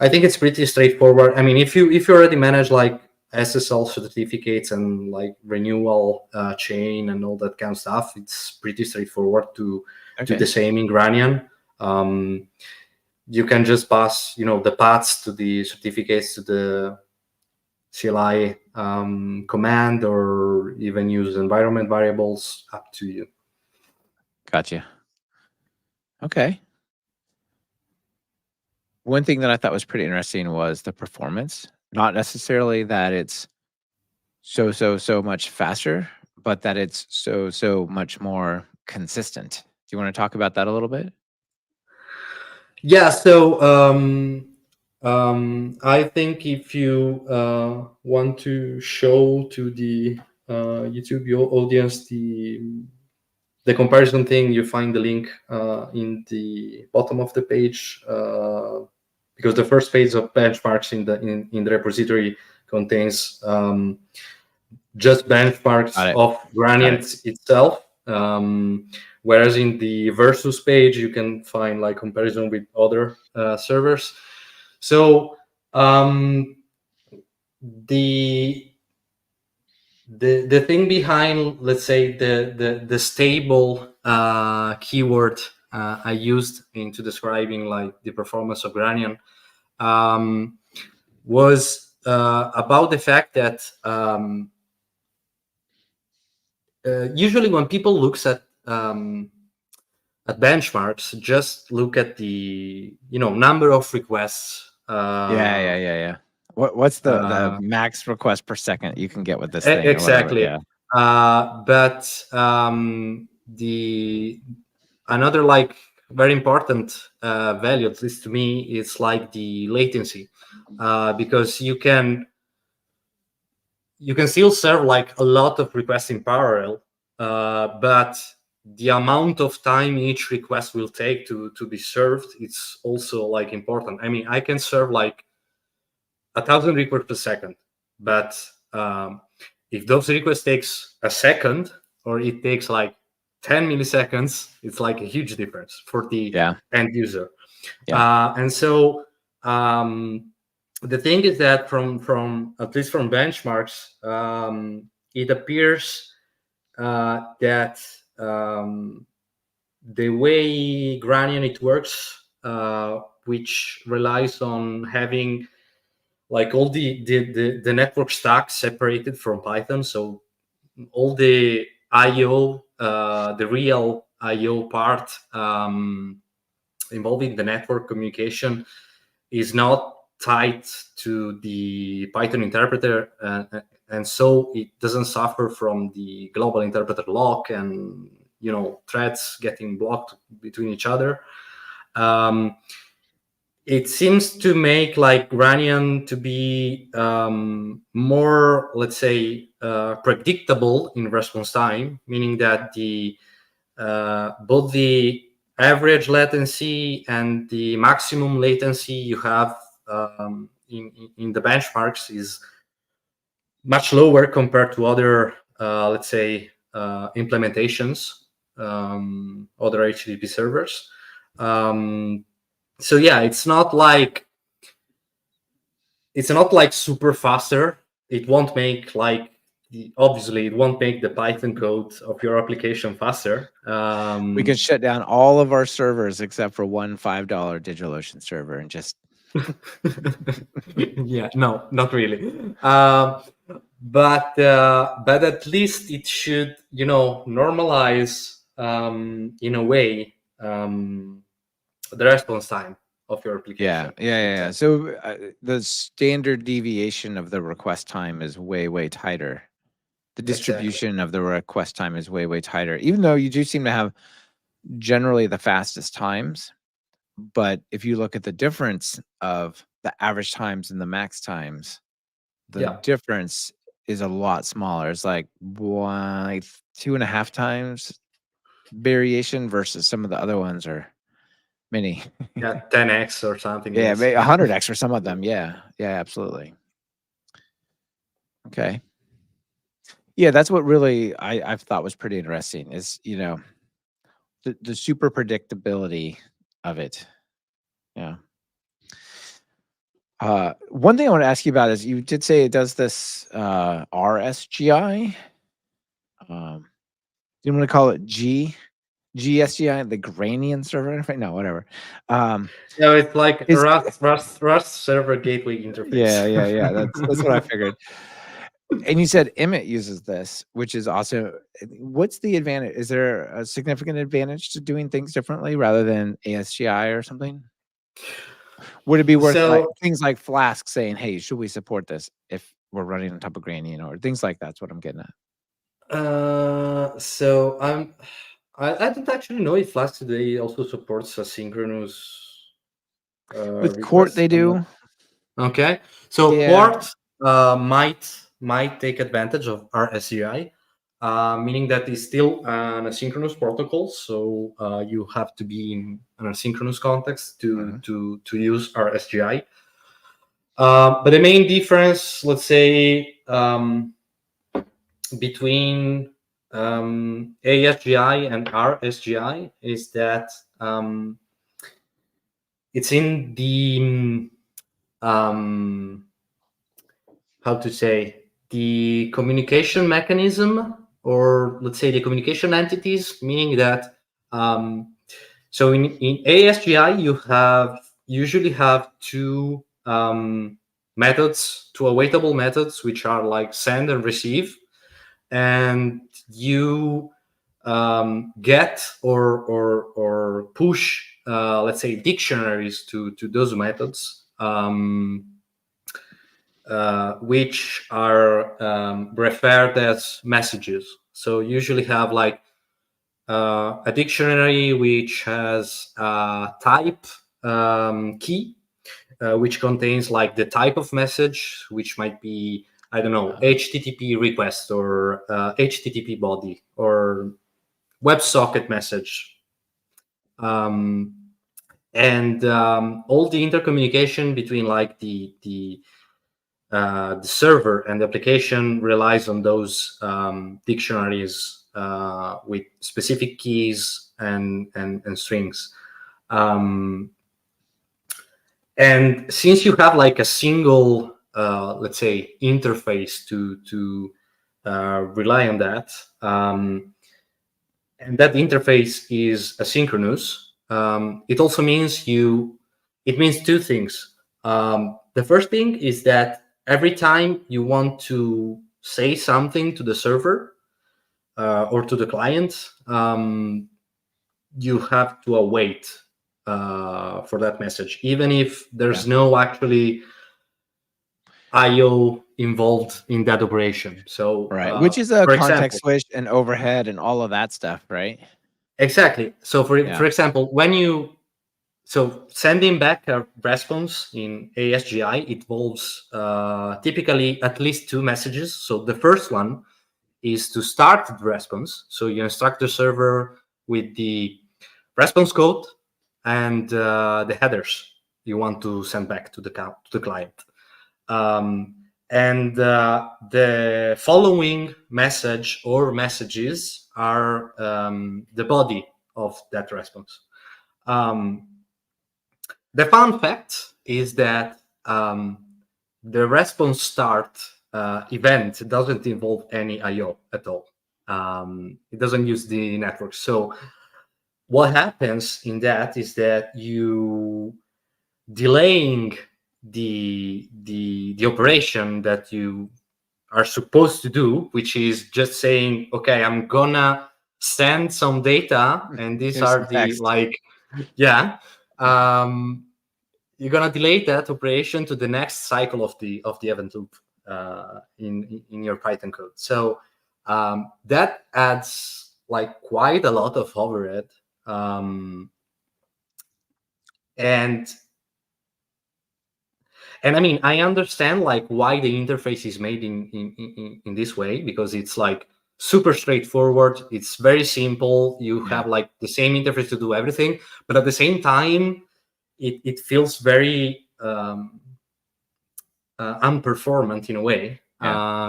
I think it's pretty straightforward. I mean, if you already manage like SSL certificates and like renewal chain and all that kind of stuff, it's pretty straightforward to do Okay. the same in Granian. You can just pass, the paths to the certificates to the CLI command, or even use environment variables. Up to you. Gotcha. Okay. One thing that I thought was pretty interesting was the performance. Not necessarily that it's so much faster, but that it's so much more consistent. Do you want to talk about that a little bit? Yeah. So I think if you want to show to the YouTube audience the comparison thing, you find the link in the bottom of the page, because the first page of benchmarks in the repository contains just benchmarks Got it. of Granian itself. Whereas in the versus page, you can find like comparison with other servers. So the thing behind, let's say, the stable keyword I used into describing like the performance of Granian was about the fact that usually when people looks at benchmarks, just look at the number of requests. Yeah. What's the Uh, max request per second you can get with this thing or whatever? exactly. Yeah. But the another like very important value, at least to me, is like the latency, because you can still serve like a lot of requests in parallel, but the amount of time each request will take to be served, it's also like important. I mean, I can serve like 1,000 requests per second, but if those requests takes a second, or it takes like 10 milliseconds, it's like a huge difference for the Yeah. end user. Yeah. And so the thing is that from at least from benchmarks, it appears that the way Granian it works, which relies on having like all the network stack separated from Python. So all the IO, the real IO part involving the network communication is not tied to the Python interpreter and so it doesn't suffer from the global interpreter lock and threads getting blocked between each other. It seems to make like Granian to be more, let's say, predictable in response time, meaning that both the average latency and the maximum latency you have in the benchmarks is much lower compared to other, let's say, implementations, other HTTP servers. So yeah, it's not like super faster. It won't make obviously it won't make the Python code of your application faster. We can shut down all of our servers except for one $5 DigitalOcean server and just yeah, no, not really. But at least it should normalize in a way the response time of your application. Yeah. So the standard deviation of the request time is way tighter. The distribution of the request time is way tighter, even though you do seem to have generally the fastest times. But if you look at the difference of the average times and the max times, the difference is a lot smaller. It's like 2.5 times variation versus some of the other ones are many. 10x or something. Yeah, 100x for some of them. Yeah, absolutely. Okay. Yeah, that's what really I've thought was pretty interesting is, the super predictability of it. Yeah. One thing I want to ask you about is you did say it does this RSGI. You want to call it GSGI, the Granian server interface? No, whatever. It's like Rust server gateway interface. Yeah. That's what I figured. And you said Emit uses this, which is also, what's the advantage? Is there a significant advantage to doing things differently rather than ASGI or something? Would it be worth things like Flask saying, hey, should we support this if we're running on top of Granian or things like that's what I'm getting at? So I don't actually know if Flask today also supports asynchronous. With Court, they do. Okay, so Court might take advantage of RSGI, meaning that it's still an asynchronous protocol. So you have to be in an asynchronous context to use RSGI. But the main difference, let's say, between ASGI and RSGI is that it's in the how to say, the communication mechanism, or let's say the communication entities, meaning that so in ASGI you usually have two methods, two awaitable methods, which are like send and receive, and you get or push let's say dictionaries to those methods, which are referred as messages. So usually have like a dictionary which has a type key, which contains like the type of message, which might be, I don't know, HTTP request or HTTP body or WebSocket message. And all the intercommunication between like the server and the application relies on those dictionaries with specific keys and strings. And since you have like a single, let's say, interface to rely on that, and that interface is asynchronous, it also means it means two things. The first thing is that every time you want to say something to the server or to the client, you have to await for that message, even if there's no actually IO involved in that operation. So, Right, which is a for context example, switch and overhead and all of that stuff, right? exactly. So, for Yeah. example, when you sending back a response in ASGI involves typically at least two messages. So the first one is to start the response. So you instruct the server with the response code and the headers you want to send back to the client. And the following message or messages are the body of that response. The fun fact is that the response start event doesn't involve any IO at all. It doesn't use the network. So what happens in that is that you delaying the operation that you are supposed to do, which is just saying, okay, I'm gonna send some data, and these Here's some are the text. yeah. You're gonna delay that operation to the next cycle of the event loop in your Python code. So that adds like quite a lot of overhead, and I mean, I understand like why the interface is made in this way, because it's like super straightforward. It's very simple. You Yeah. have like the same interface to do everything, but at the same time, it feels very unperformant in a way,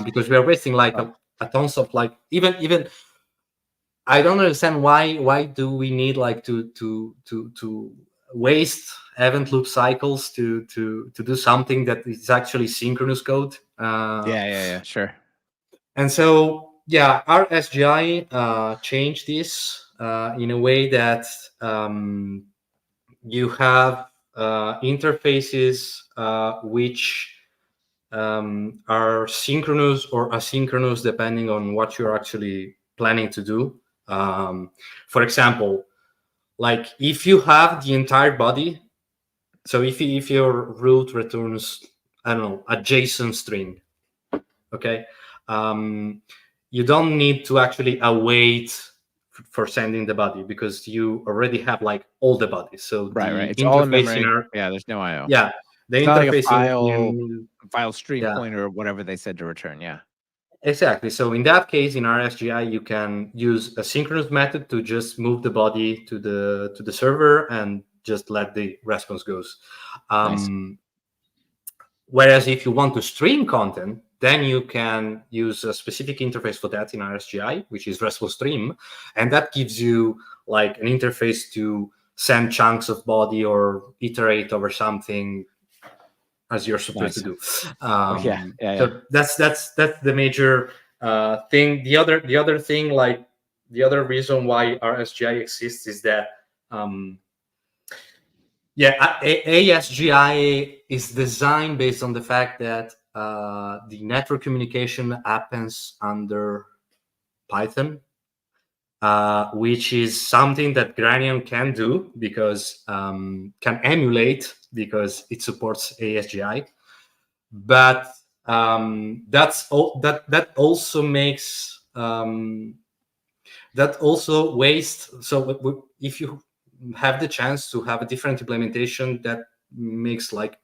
because we are wasting like a tons of like even I don't understand why do we need like to waste event loop cycles to do something that is actually synchronous code. Yeah, sure. And so yeah, RSGI changed this in a way that you have interfaces which are synchronous or asynchronous depending on what you're actually planning to do. For example, like if you have the entire body, so if your root returns, I don't know, a JSON string, okay, you don't need to actually await for sending the body, because you already have like all the bodies. So Right. the It's all in interface in memory. our Yeah, there's no IO. yeah the It's not like a interface file stream yeah. pointer or whatever they said to return. Yeah. Exactly. So in that case, in RSGI, you can use a synchronous method to just move the body to the server and just let the response goes. Nice. Whereas if you want to stream content, then you can use a specific interface for that in RSGI, which is RESTful Stream, and that gives you like an interface to send chunks of body or iterate over something as you're supposed to Nice. do. Yeah. So that's the major thing. The other thing, like the other reason why RSGI exists is that ASGI is designed based on the fact that the network communication happens under Python, which is something that Granian can do because can emulate because it supports ASGI. But that also makes that also waste. So if you have the chance to have a different implementation, that makes like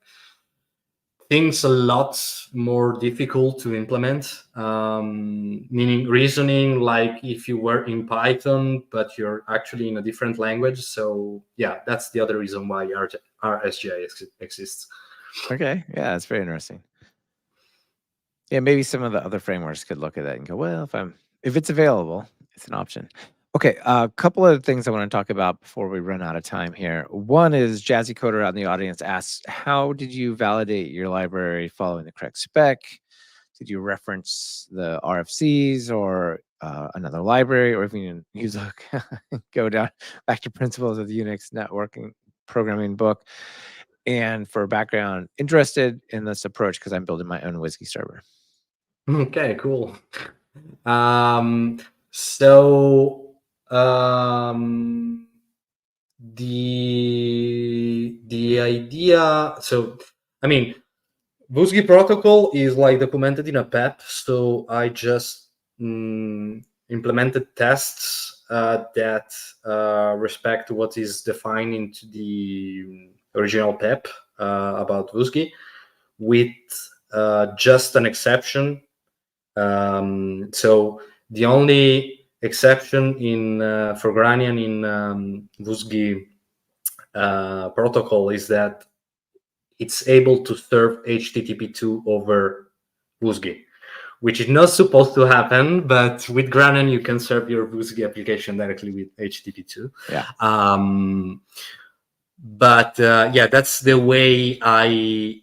things a lot more difficult to implement, meaning reasoning like if you were in Python but you're actually in a different language. So yeah, that's the other reason why RSGI exists. Okay. Yeah, that's very interesting. Yeah, maybe some of the other frameworks could look at that and go, well, if it's available, it's an option. Okay, a couple of things I want to talk about before we run out of time here. One is Jazzy Coder out in the audience asks, how did you validate your library following the correct spec? Did you reference the RFCs or another library, or if you can use a go down back to principles of the Unix networking programming book? And for background, interested in this approach because I'm building my own Whiskey server. Okay, cool. So the idea. So I mean, WSGI protocol is like documented in a PEP, so I just implemented tests that respect what is defined into the original PEP about WSGI, with just an exception. So the only exception in for Granian in WSGI protocol is that it's able to serve HTTP2 over WSGI, which is not supposed to happen, but with Granian you can serve your WSGI application directly with HTTP2. Yeah. But yeah, that's the way I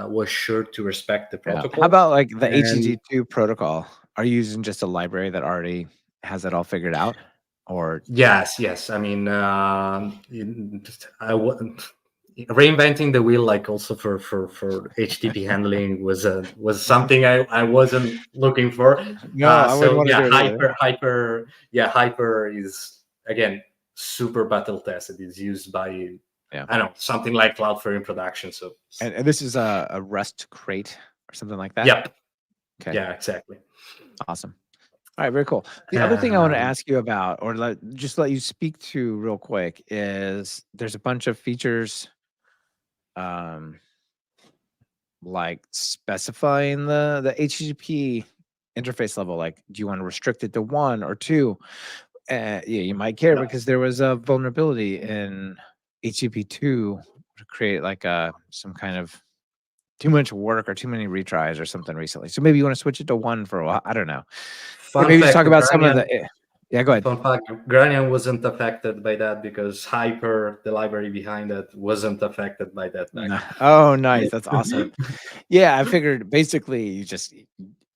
was sure to respect the Yeah. protocol. How about like the And HTTP protocol? Are you using just a library that already has it all figured out, or yes. I mean, reinventing the wheel, like also for HTTP handling, was something I wasn't looking for. no? I wouldn't So want to yeah, do it either. hyper is again super battle tested. It's used by Yeah. I don't know, something like Cloudflare in production. So And this is a Rust crate or something like that. yep, Okay. yeah, exactly. Awesome. All right, very cool. The other thing I want to Um, ask you about, or just let you speak to real quick, is there's a bunch of features, like specifying the HTTP interface level. Like, do you want to restrict it to 1 or 2? Yeah, you might care Yep. because there was a vulnerability in HTTP2 to create like some kind of too much work or too many retries or something recently. So maybe you want to switch it to 1 for a while. I don't know. Yeah, Fun maybe just fact: talk about some of Granian, the. Yeah, go ahead. Fun fact: Granian wasn't affected by that because Hyper, the library behind it, wasn't affected by that back then. Oh, nice. That's awesome. Yeah, I figured basically you just,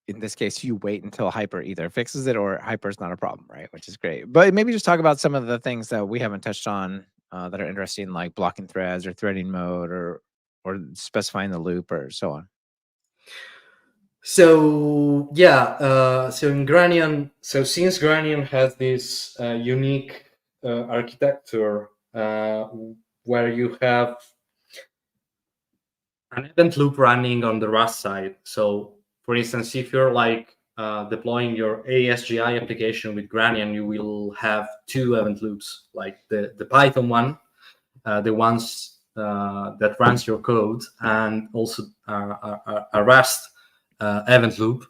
in this case, you wait until Hyper either fixes it or Hyper's not a problem, right? Which is great. But maybe just talk about some of the things that we haven't touched on that are interesting, like blocking threads or threading mode or specifying the loop or so on. So yeah, so in Granian, so since Granian has this unique architecture where you have an event loop running on the Rust side. So for instance, if you're like deploying your ASGI application with Granian, you will have two event loops, like the Python one, the ones that runs your code, and also a Rust event loop,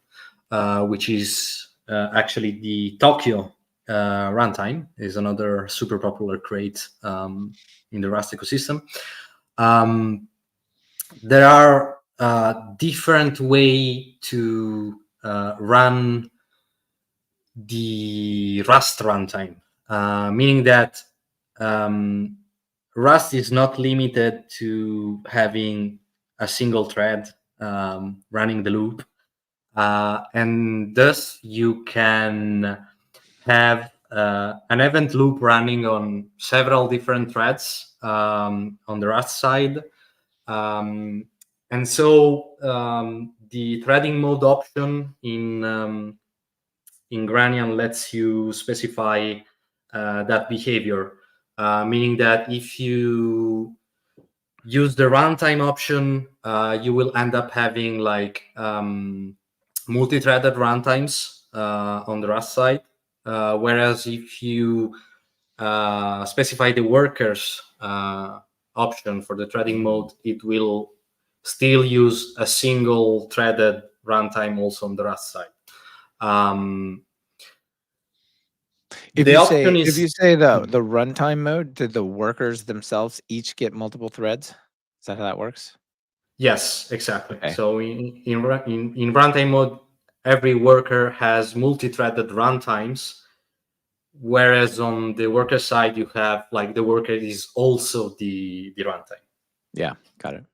which is actually the Tokyo runtime, is another super popular crate in the Rust ecosystem. There are different way to run the Rust runtime, meaning that Rust is not limited to having a single thread running the loop, and thus you can have an event loop running on several different threads on the Rust side. And so the threading mode option in Granian lets you specify that behavior, meaning that if you use the runtime option, you will end up having like multi-threaded runtimes on the Rust side, whereas if you specify the workers option for the threading mode, it will still use a single threaded runtime also on the Rust side. If The you option say is the runtime mode, did the workers themselves each get multiple threads? Is that how that works? yes, exactly. Okay. So in runtime mode, every worker has multi-threaded runtimes, whereas on the worker side, you have like the worker is also the runtime. Yeah, got it.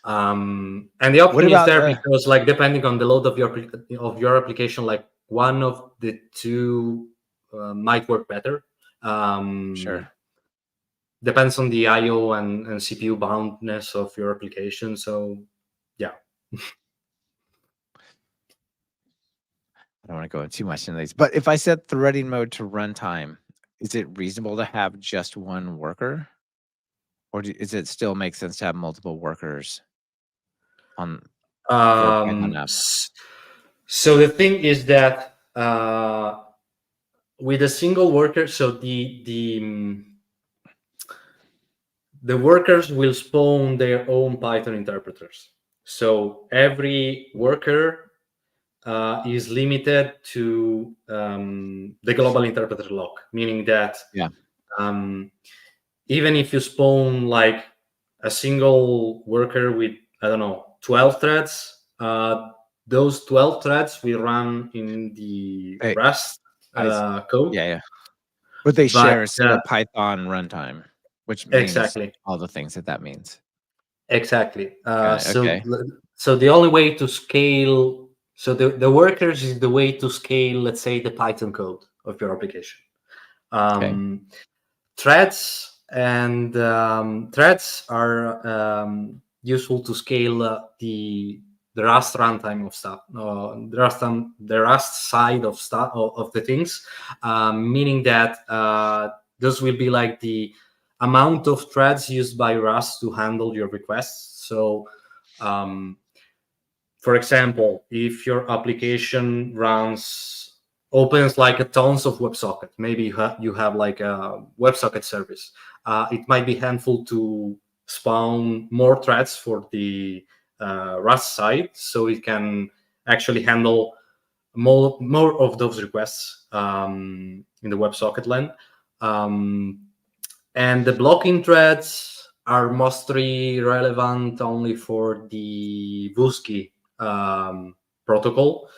And the option What is about there because, like, depending on the load of your application, like one of the two might work better. sure. Depends on the IO and CPU boundness of your application. So, yeah. I don't want to go too much into these, but if I set threading mode to runtime, is it reasonable to have just one worker? or is it still make sense to have multiple workers on for a Python app? So the thing is that with a single worker, so the workers will spawn their own Python interpreters. So every worker is limited to the global interpreter lock, meaning that Yeah. Even if you spawn like a single worker with, I don't know, 12 threads, those 12 threads will run in the Hey, Rust code. yeah. But they share But a single Python runtime, which means exactly. all the things that means. Exactly. Okay. So the only way to scale, so the workers is the way to scale, let's say, the Python code of your application. Threads and threads are useful to scale the Rust runtime of stuff, the Rust side of stuff of the things, meaning that those will be like the amount of threads used by Rust to handle your requests. So, for example, if your application opens like a tons of WebSocket, maybe you have like a WebSocket service, it might be handful to spawn more threads for the Rust side, so it can actually handle more of those requests in the WebSocket land. And the blocking threads are mostly relevant only for the WSGI protocol,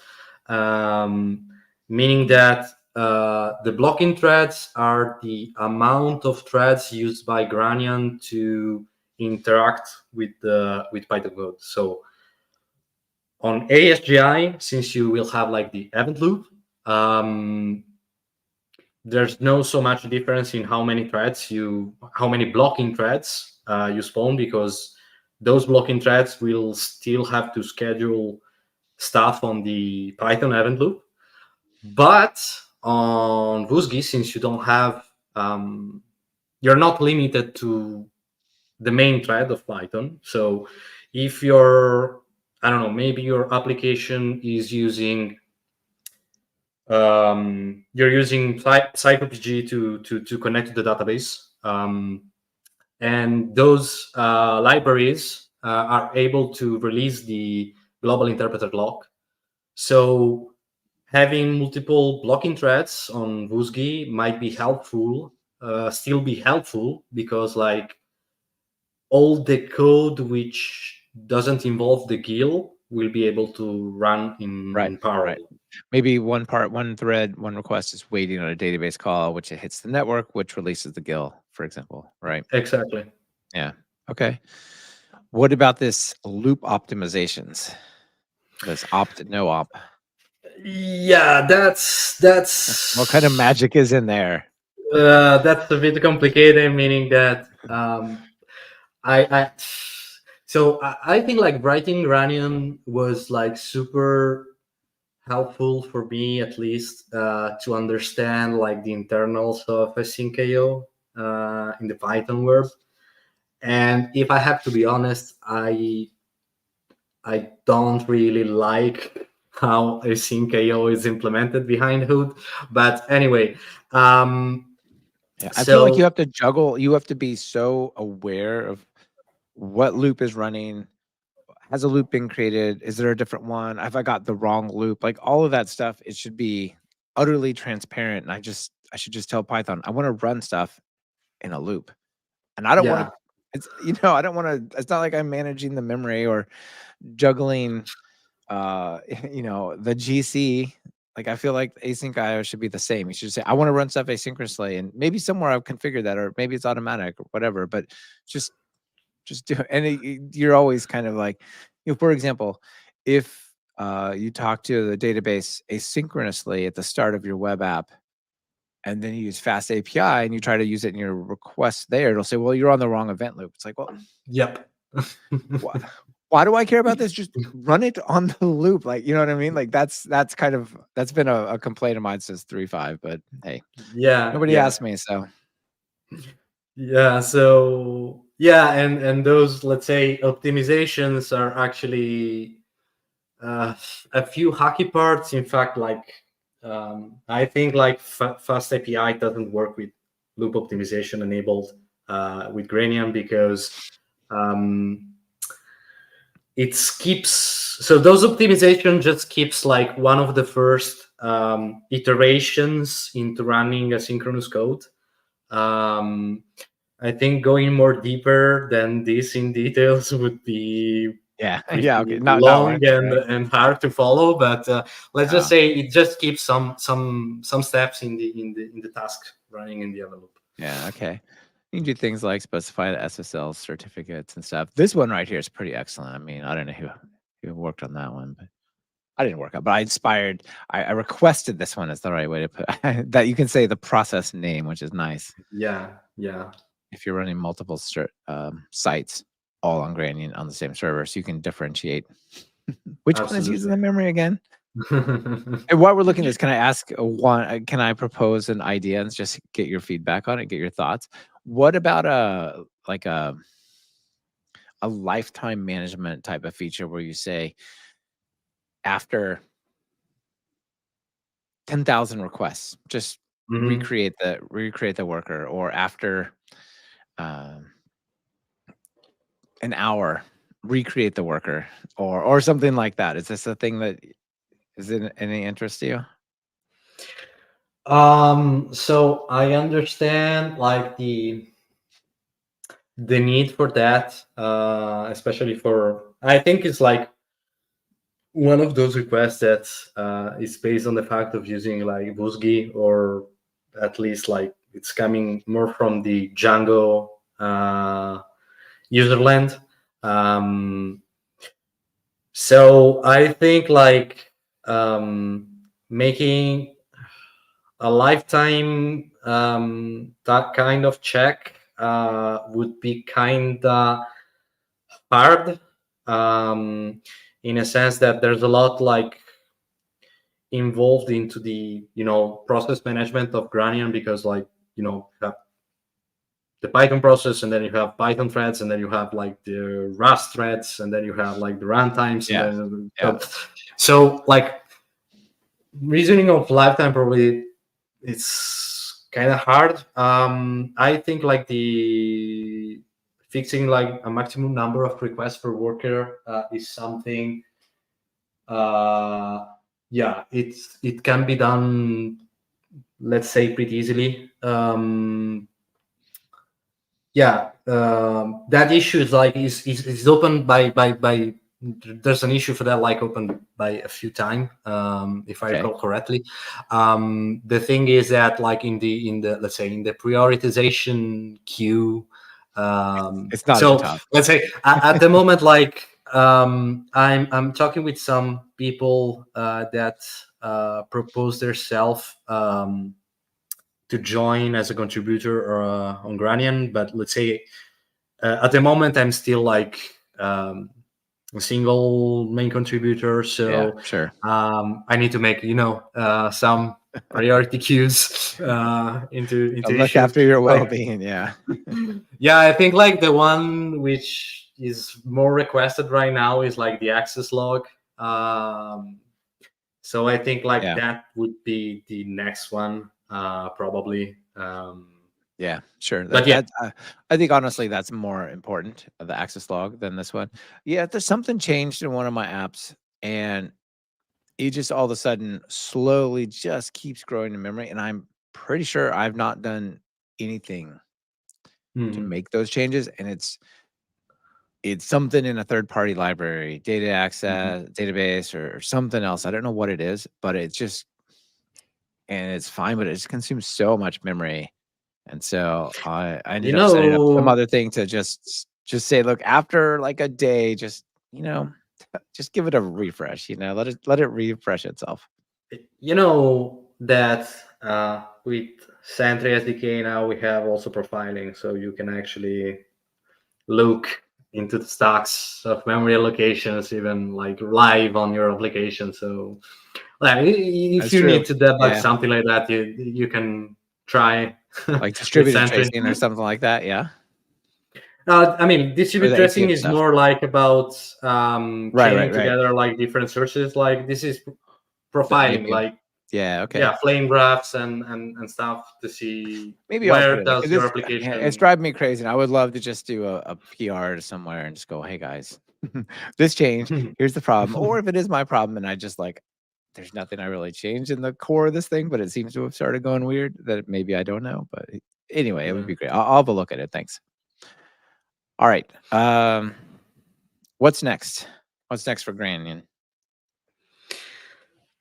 meaning that the blocking threads are the amount of threads used by Granian to interact with Python code. So on RSGI, since you will have like the event loop, there's no so much difference in how many blocking threads you spawn, because those blocking threads will still have to schedule stuff on the Python event loop. But on WSGI, since you don't have, you're not limited to the main thread of Python. So if I don't know, maybe your application is using you're using PsychoPG to connect to the database, and those libraries are able to release the global interpreter lock. So having multiple blocking threads on WSGI might be helpful, still be helpful, because like all the code which doesn't involve the GIL will be able to run in parallel. Right. Maybe one thread, one request is waiting on a database call, which it hits the network, which releases the GIL, for example, right? Exactly. Yeah. Okay. What about this loop optimizations? This opt, no op. Yeah, that's What kind of magic is in there? That's a bit complicated, meaning that I think like writing Granian was like super helpful for me, at least to understand like the internals of Async.io in the Python world. And if I have to be honest, I don't really like how Async.io is implemented behind the hood. But anyway, yeah, I feel like you have to juggle. You have to be so aware of what loop is running. Has a loop been created? Is there a different one? Have I got the wrong loop? Like all of that stuff, it should be utterly transparent. And I should just tell Python, I want to run stuff in a loop. And I don't want to, it's, I don't want to, it's not like I'm managing the memory or juggling, the GC. Like I feel like async IO should be the same. You should say, I want to run stuff asynchronously, and maybe somewhere I've configured that, or maybe it's automatic or whatever, but just do it. And you're always kind of like, for example, if you talk to the database asynchronously at the start of your web app, and then you use FastAPI and you try to use it in your request there, it'll say, well, you're on the wrong event loop. It's like, well, yep. Why do I care about this? Just run it on the loop. Like, you know what I mean? Like that's been a complaint of mine since 3.5, but hey, nobody asked me. So yeah. So Yeah, and those, let's say, optimizations are actually a few hacky parts. In fact, like I think like FastAPI doesn't work with loop optimization enabled with Granian because um, it skips. So those optimization just keeps like one of the first iterations into running asynchronous code. Um, I think going more deeper than this in details would be Yeah, yeah, okay, pretty not long worth it, right? and hard to follow. But let's just Oh, say it just keeps some steps in the task running in the envelope. yeah, okay. You can do things like specify the SSL certificates and stuff. This one right here is pretty excellent. I mean, I don't know who worked on that one, but I didn't work on. But I requested this one is the right way to put that. You can say the process name, which is nice. Yeah, yeah, If you're running multiple sites all on Granian on the same server, so you can differentiate which one is using absolutely. the memory again. And while we're looking at this, can I ask can I propose an idea and just get your feedback on it, get your thoughts? What about a lifetime management type of feature where you say after 10,000 requests, just Mhm. recreate the worker, or after um, an hour, recreate the worker, or something like that. Is this a thing that is in any interest to you? So I understand like the need for that, especially for, I think it's like one of those requests that is based on the fact of using like Busgi, or at least like it's coming more from the Django userland. Um, so I think like making a lifetime that kind of check would be kind of hard, in a sense that there's a lot like involved into the process management of Granian, because like you have the Python process, and then you have Python threads, and then you have like the Rust threads, and then you have like the runtimes, and Yeah, then yeah. so like reasoning of lifetime probably it's kind of hard. I think like the fixing like a maximum number of requests per worker is something. Uh, yeah, it can be done, let's say, pretty easily. Yeah, that issue is like is open by there's an issue for that, like open by a few times, if I Okay. recall correctly. The thing is that like in the let's say in the prioritization queue, It's not at the so top. let's say at the moment, like I'm talking with some people that propose themselves to join as a contributor on Granian, but let's say at the moment I'm still like a single main contributor, Yeah, so sure. I need to make some priority queues into Look issues after your like well-being, yeah. yeah, I think like the one which is more requested right now is like the access log. So I think like Yeah, that would be the next one, probably. yeah, sure. But That yeah, that I think honestly that's more important, the access log, than this one. Yeah, there's something changed in one of my apps, and it just all of a sudden slowly just keeps growing in memory, and I'm pretty sure I've not done anything to mhm. make those changes, and it's something in a third-party library, data Mhm. access, database, or something else. I don't know what it is, but it's just and it's fine, but it just consumes so much memory. And so I You ended up setting up some know, other thing to just say, look, after like a day, just just give it a refresh, let it refresh itself. that with Sentry SDK now we have also profiling, so you can actually look into the stacks of memory allocations, even like live on your application. So, like, if That's you true. need to debug Yeah. something like that, you can try Like with distributed Sentry. tracing or something like that. Yeah. I mean, distributed tracing APM is stuff. more like about chaining Right. together like different sources. Like this is profiling, APM. like Yeah, okay. yeah, flame graphs and stuff to see Maybe I'll put where it like does your application. it's driving me crazy. And I would love to just do a PR to somewhere and just go, hey guys, this changed. Here's the problem. Or if it is my problem and I just like, there's nothing I really changed in the core of this thing, but it seems to have started going weird that maybe I don't know. But anyway, it would be great. I'll have a look at it. Thanks. All right. What's next? What's next for Granian?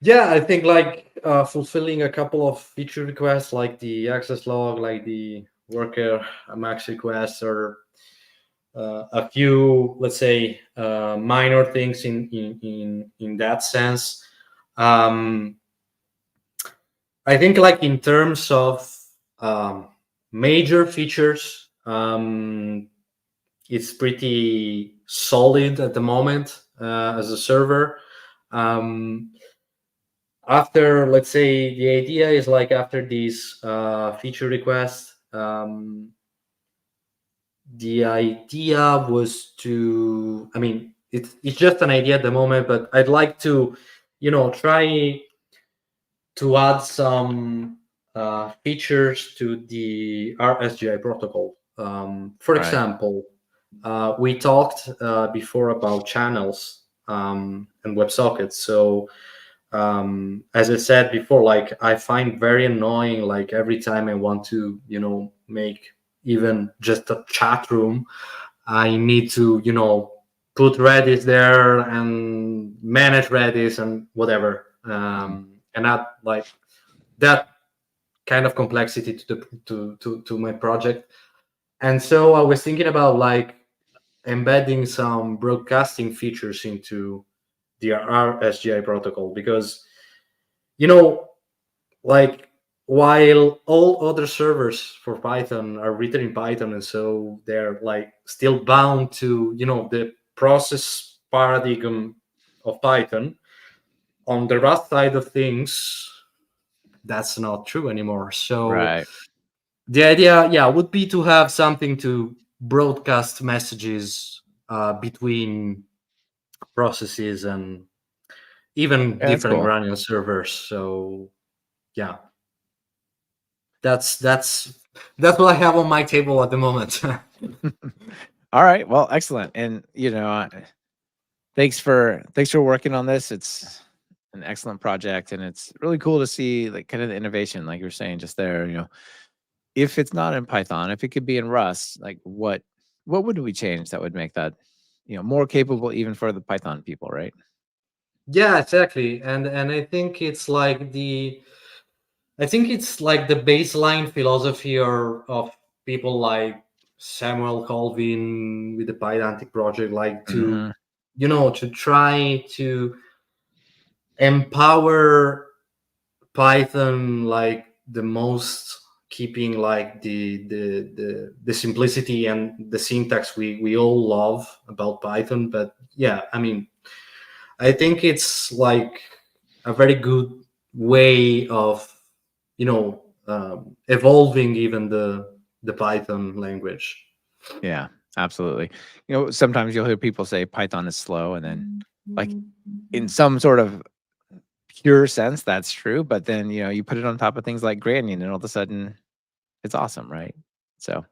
Yeah, I think like fulfilling a couple of feature requests, like the access log, like the worker max requests, or a few, let's say, minor things in that sense. I think like in terms of major features, it's pretty solid at the moment as a server. After, let's say, the idea is like after these feature requests, the idea was to, I mean, it's just an idea at the moment, but I'd like to, try to add some features to the RSGI protocol. For example, we talked before about channels and WebSockets. So as I said before, like I find very annoying, like every time I want to, make even just a chat room, I need to, put Redis there and manage Redis and whatever. And not like that kind of complexity to my project. And so I was thinking about like embedding some broadcasting features into the RSGI protocol, because like while all other servers for Python are written in Python, and so they're like still bound to the process paradigm of Python, on the Rust side of things that's not true anymore. So the idea, would be to have something to broadcast messages between processes and even different cool. Granian servers. So yeah, that's what I have on my table at the moment. All right. Well, excellent. And thanks for working on this. It's an excellent project, and it's really cool to see like kind of the innovation, like you were saying just there. If it's not in Python, if it could be in Rust, like what would we change that would make that more capable even for the Python people, right? Yeah, exactly. And I think it's like the baseline philosophy of people like Samuel Colvin with the Pydantic project, like to to try to empower Python like the most, keeping like the simplicity and the syntax we all love about Python. But yeah, I mean, I think it's like a very good way of evolving even the Python language. Yeah, absolutely. Sometimes you'll hear people say Python is slow, and then like in some sort of pure sense, that's true. But then, you put it on top of things like Granian, and all of a sudden it's awesome, right? So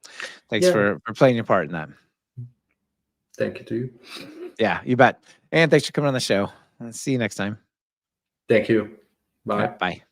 thanks for playing your part in that. Thank you to you. Yeah, you bet. And thanks for coming on the show. See you next time. Thank you. Bye. Bye.